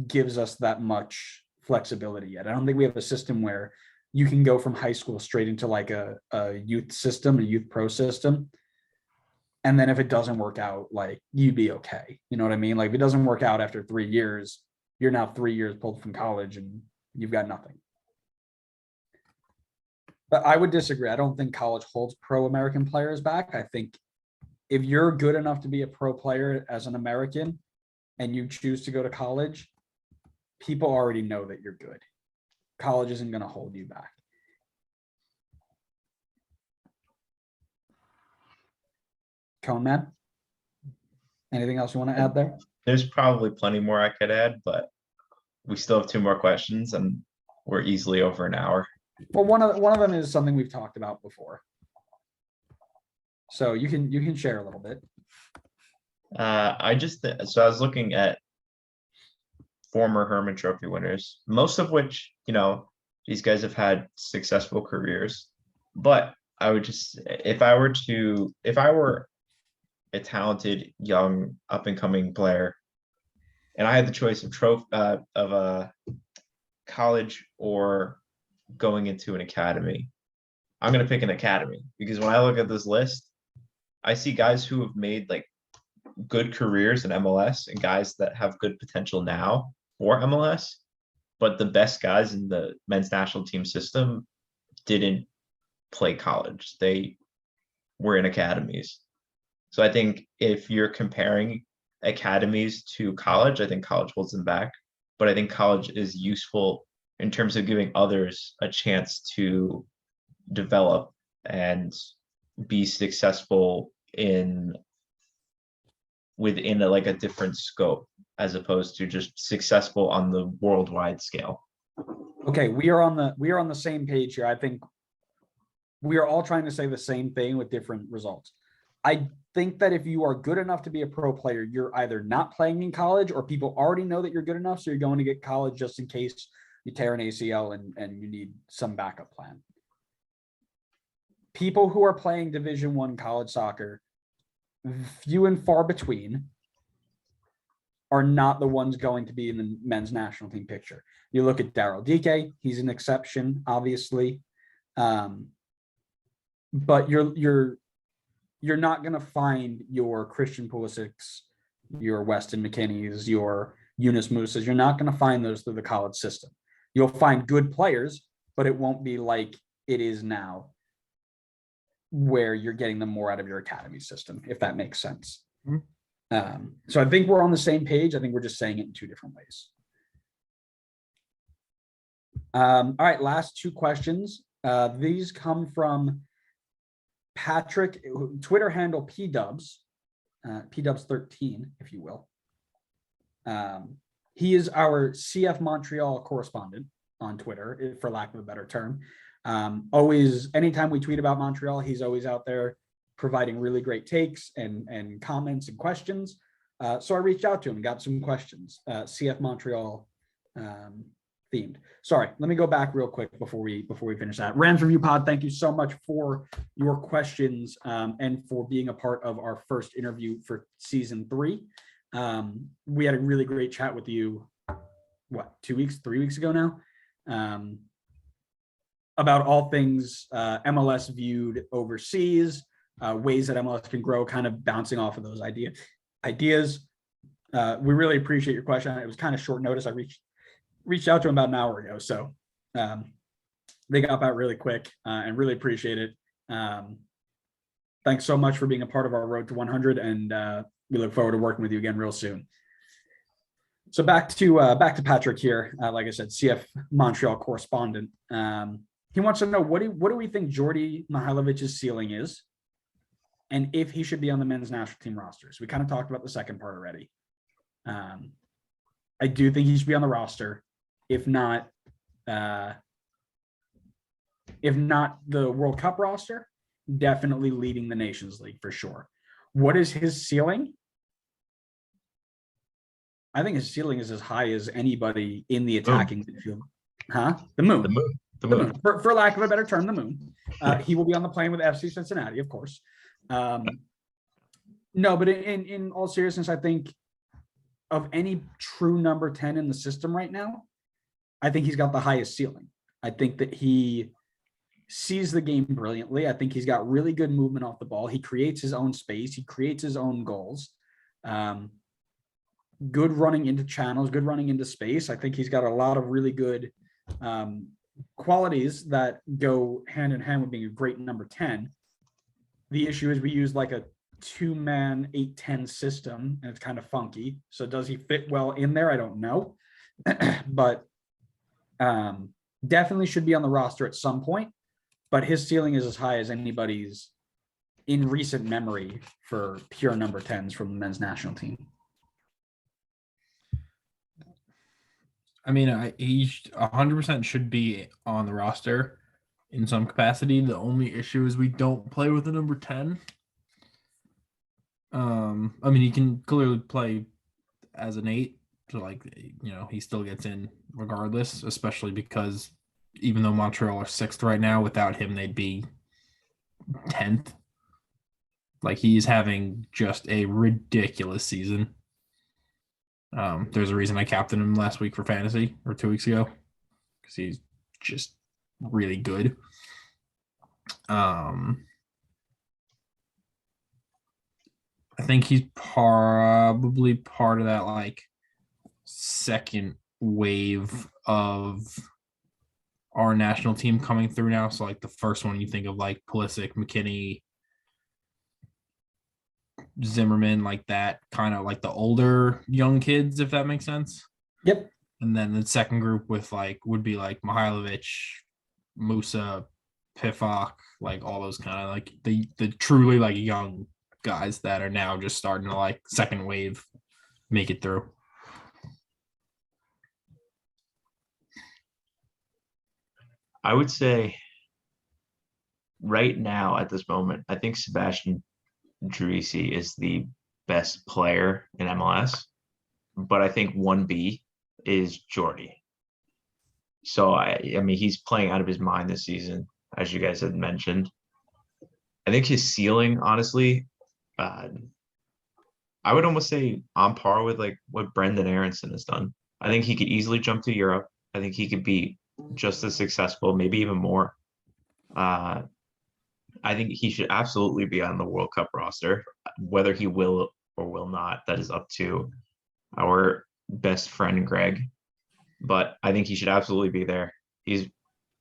gives us that much flexibility yet. I don't think we have a system where you can go from high school straight into like a youth system, a youth pro system. And then if it doesn't work out, like, you'd be okay. You know what I mean? Like, if it doesn't work out after 3 years, you're now 3 years pulled from college and you've got nothing. But I would disagree. I don't think college holds pro American players back. I think if you're good enough to be a pro player as an American and you choose to go to college, people already know that you're good. College isn't going to hold you back. Cone Man, anything else you want to add there? There's probably plenty more I could add, but we still have 2 more questions and we're easily over an hour. Well, one of them is something we've talked about before. So you can share a little bit. So I was looking at former Herman Trophy winners, most of which, these guys have had successful careers. But I would just, if I were a talented, young, up and coming player, and I had the choice of a college or going into an academy, I'm gonna pick an academy because when I look at this list, I see guys who have made like good careers in MLS and guys that have good potential now for MLS, but the best guys in the men's national team system didn't play college. They were in academies. So I think if you're comparing academies to college, I think college holds them back. But I think college is useful in terms of giving others a chance to develop and be successful within a different scope as opposed to just successful on the worldwide scale. Okay, we are on the same page here. I think we are all trying to say the same thing with different results. I think that if you are good enough to be a pro player, you're either not playing in college or people already know that you're good enough, so you're going to get college just in case you tear an ACL and you need some backup plan. People who are playing Division I college soccer, few and far between, are not the ones going to be in the men's national team picture. You look at Djordje, he's an exception, obviously. But you're not going to find your Christian Pulisic's, your Weston McKinney's, your Yunus Musa's. You're not going to find those through the college system. You'll find good players, but it won't be like it is now, where you're getting them more out of your academy system, if that makes sense. Mm-hmm. So I think we're on the same page. I think we're just saying it in two different ways. All right, last two questions. These come from Patrick, Twitter handle PDubs, PDubs13, if you will. He is our CF Montreal correspondent on Twitter, for lack of a better term. Always, anytime we tweet about Montreal, he's always out there providing really great takes and comments and questions. So I reached out to him and got some questions, CF Montreal themed. Sorry, let me go back real quick before we finish that. Rams Review Pod, thank you so much for your questions and for being a part of our first interview for season 3. We had a really great chat with you, 3 weeks ago now, about all things MLS viewed overseas, ways that MLS can grow, kind of bouncing off of those ideas. We really appreciate your question. It was kind of short notice. I reached out to him about an hour ago, so they got back really quick and really appreciate it. Thanks so much for being a part of our road to 100, and we look forward to working with you again real soon. So back to Patrick here. Like I said, CF Montreal correspondent. He wants to know what do we think Djordje Mihailovic's ceiling is, and if he should be on the men's national team roster. So we kind of talked about the second part already. I do think he should be on the roster, if not the World Cup roster, definitely leading the Nations League for sure. What is his ceiling? I think his ceiling is as high as anybody in the attacking midfield. The moon. The moon. For lack of a better term, the moon. He will be on the plane with FC Cincinnati, of course. No, but in all seriousness, I think of any true number 10 in the system right now, I think he's got the highest ceiling. I think that he sees the game brilliantly. I think he's got really good movement off the ball. He creates his own space. He creates his own goals. Good running into channels, good running into space. I think he's got a lot of really good qualities that go hand in hand with being a great number 10. The issue is we use like a 2-man 8-10 system, and it's kind of funky. So does he fit well in there? I don't know. But definitely should be on the roster at some point. But his ceiling is as high as anybody's in recent memory for pure number 10s from the men's national team. I mean, he 100% should be on the roster in some capacity. The only issue is we don't play with the number 10. I mean, he can clearly play as an 8, so like he still gets in regardless, especially because even though Montreal are 6th right now, without him they'd be 10th. Like he's having just a ridiculous season. There's a reason I captained him last week for fantasy or 2 weeks ago because he's just really good. I think he's probably part of that like second wave of our national team coming through now. So like the first one you think of like Pulisic, McKinney, Zimmerman, like that kind of like the older young kids, if that makes sense. Yep. And then the second group with like would be like Mihailovic, Musa, Pifak, like all those kind of like the truly like young guys that are now just starting to like second wave make it through. I would say right now at this moment, I think Sebastian Djordje is the best player in MLS, but I think 1B is Djordje. So I mean he's playing out of his mind this season, as you guys had mentioned. I think his ceiling, honestly, I would almost say on par with like what Brendan Aronson has done. I think he could easily jump to Europe. I think he could be just as successful, maybe even more. I think he should absolutely be on the World Cup roster. Whether he will or will not, that is up to our best friend Greg. But I think he should absolutely be there. He's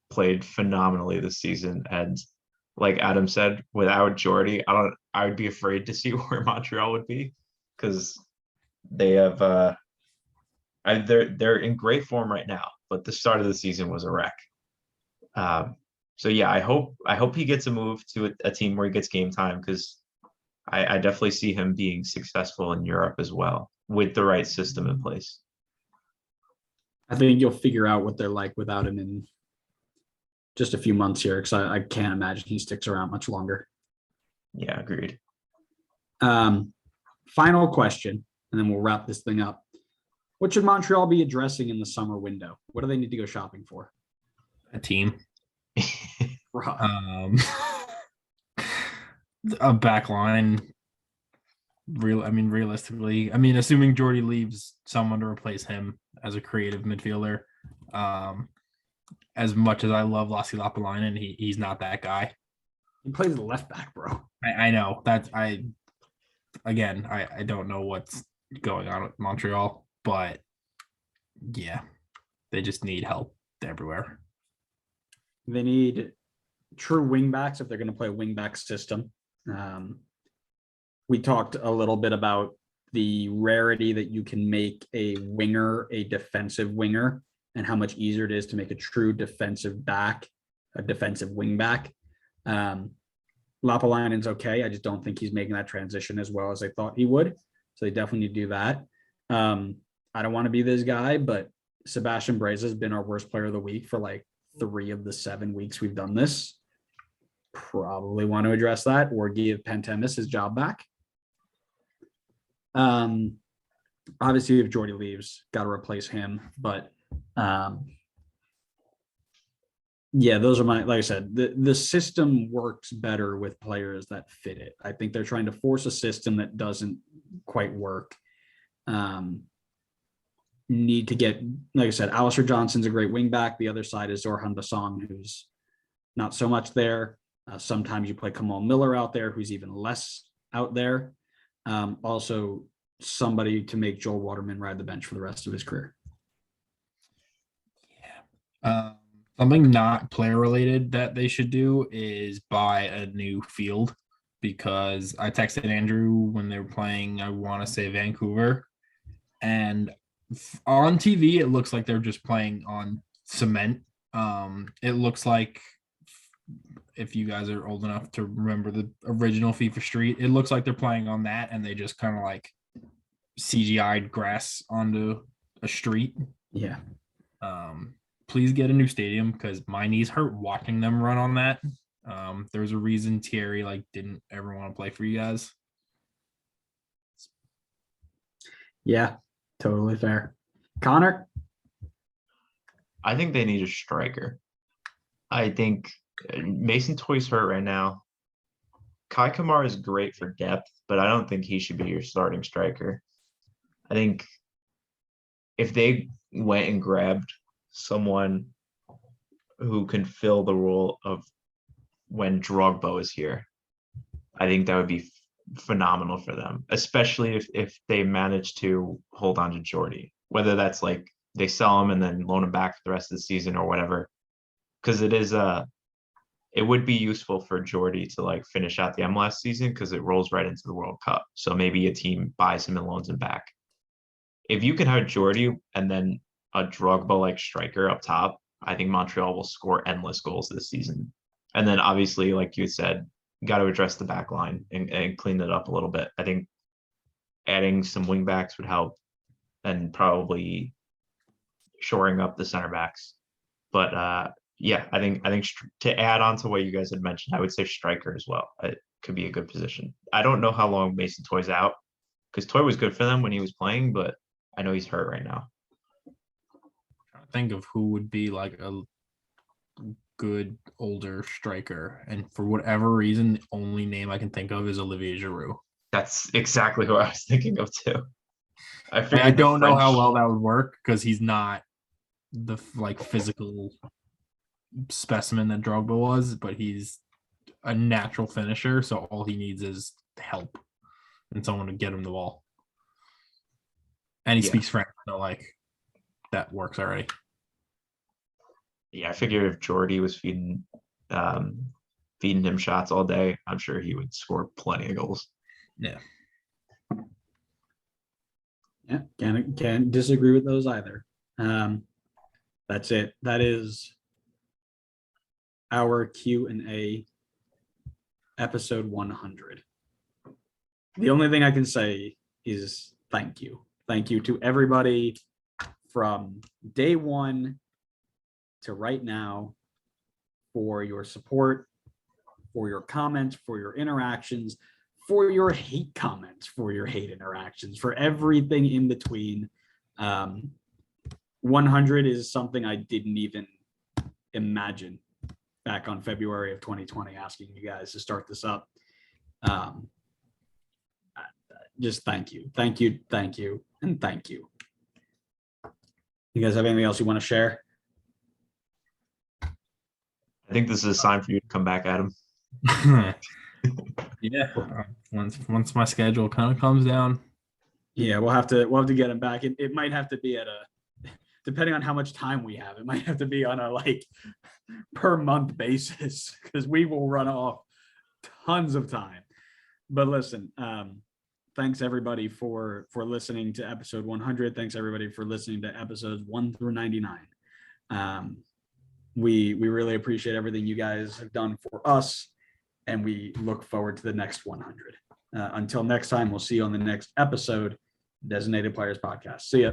played phenomenally this season, and like Adam said, without Djordje, I would be afraid to see where Montreal would be because they have they're in great form right now, but the start of the season was a wreck. So yeah, I hope he gets a move to a team where he gets game time because I definitely see him being successful in Europe as well with the right system in place. I think you'll figure out what they're like without him in just a few months here, because I can't imagine he sticks around much longer. Yeah, agreed. Final question, and then we'll wrap this thing up. What should Montreal be addressing in the summer window? What do they need to go shopping for? A team. Rough. A back line. Realistically, assuming Djordje leaves, someone to replace him as a creative midfielder. As much as I love Lassi Lapalainen, he's not that guy. He plays the left back, bro. I know that I don't know what's going on with Montreal, but yeah, they just need help everywhere. They need true wingbacks if they're going to play a wingback system. We talked a little bit about the rarity that you can make a winger a defensive winger and how much easier it is to make a true defensive back, a defensive wing back. Lapalainen's okay. I just don't think he's making that transition as well as I thought he would. So they definitely need to do that. I don't want to be this guy, but Sebastian Breza has been our worst player of the week for like 3 of the 7 weeks we've done this. Probably want to address that or give Pantemis his job back. Obviously, if Djordje leaves, got to replace him. But yeah, those are my, like I said, the system works better with players that fit it. I think they're trying to force a system that doesn't quite work. Need to get, like I said, Alistair Johnson's a great wing back. The other side is Orhan Basong, who's not so much there. Sometimes you play Kamal Miller out there, who's even less out there. Also, somebody to make Joel Waterman ride the bench for the rest of his career. Yeah. Something not player related that they should do is buy a new field, because I texted Andrew when they were playing, I want to say Vancouver, and on TV it looks like they're just playing on cement. It looks like, if you guys are old enough to remember the original FIFA Street, it looks like they're playing on that and they just kind of like CGI'd grass onto a street. Yeah. Please get a new stadium because my knees hurt watching them run on that. There's a reason Thierry like didn't ever want to play for you guys. Yeah, totally fair. Connor? I think they need a striker. I think Mason Toy's hurt right now. Kai Kamara is great for depth, but I don't think he should be your starting striker. I think if they went and grabbed someone who can fill the role of when Drogba is here, I think that would be phenomenal for them, especially if they manage to hold on to Djordje, whether that's like they sell him and then loan him back for the rest of the season or whatever. Because it would be useful for Djordje to like finish out the MLS season because it rolls right into the World Cup. So maybe a team buys him and loans him back. If you can have Djordje and then a Drogba like striker up top, I think Montreal will score endless goals this season. And then obviously, like you said, you got to address the back line and clean it up a little bit. I think adding some wing backs would help and probably shoring up the center backs. But yeah, I think to add on to what you guys had mentioned, I would say striker as well. It could be a good position. I don't know how long Mason Toy's out because Toy was good for them when he was playing, but I know he's hurt right now. Trying to think of who would be like a good older striker, and for whatever reason, the only name I can think of is Olivier Giroud. That's exactly who I was thinking of too. I don't know how well that would work because he's not the like physical specimen that Drogba was, but he's a natural finisher. So all he needs is help and someone to get him the ball. And he speaks French, so like that works already. Yeah, I figured if Djordje was feeding him shots all day, I'm sure he would score plenty of goals. Yeah. Yeah, can't disagree with those either. That's it. That is our Q&A episode 100. The only thing I can say is thank you. Thank you to everybody from day one to right now for your support, for your comments, for your interactions, for your hate comments, for your hate interactions, for everything in between. 100 is something I didn't even imagine back on February of 2020, asking you guys to start this up. Just thank you, and thank you. You guys have anything else you want to share? I think this is a sign for you to come back, Adam. Yeah. Once my schedule kind of comes down. Yeah, we'll have to get him back. It might have to be at depending on how much time we have, it might have to be on a like per month basis because we will run off tons of time. But listen, thanks everybody for listening to episode 100. Thanks everybody for listening to episodes 1 through 99. We really appreciate everything you guys have done for us, and we look forward to the next 100. Until next time, we'll see you on the next episode, Designated Players Podcast. See ya.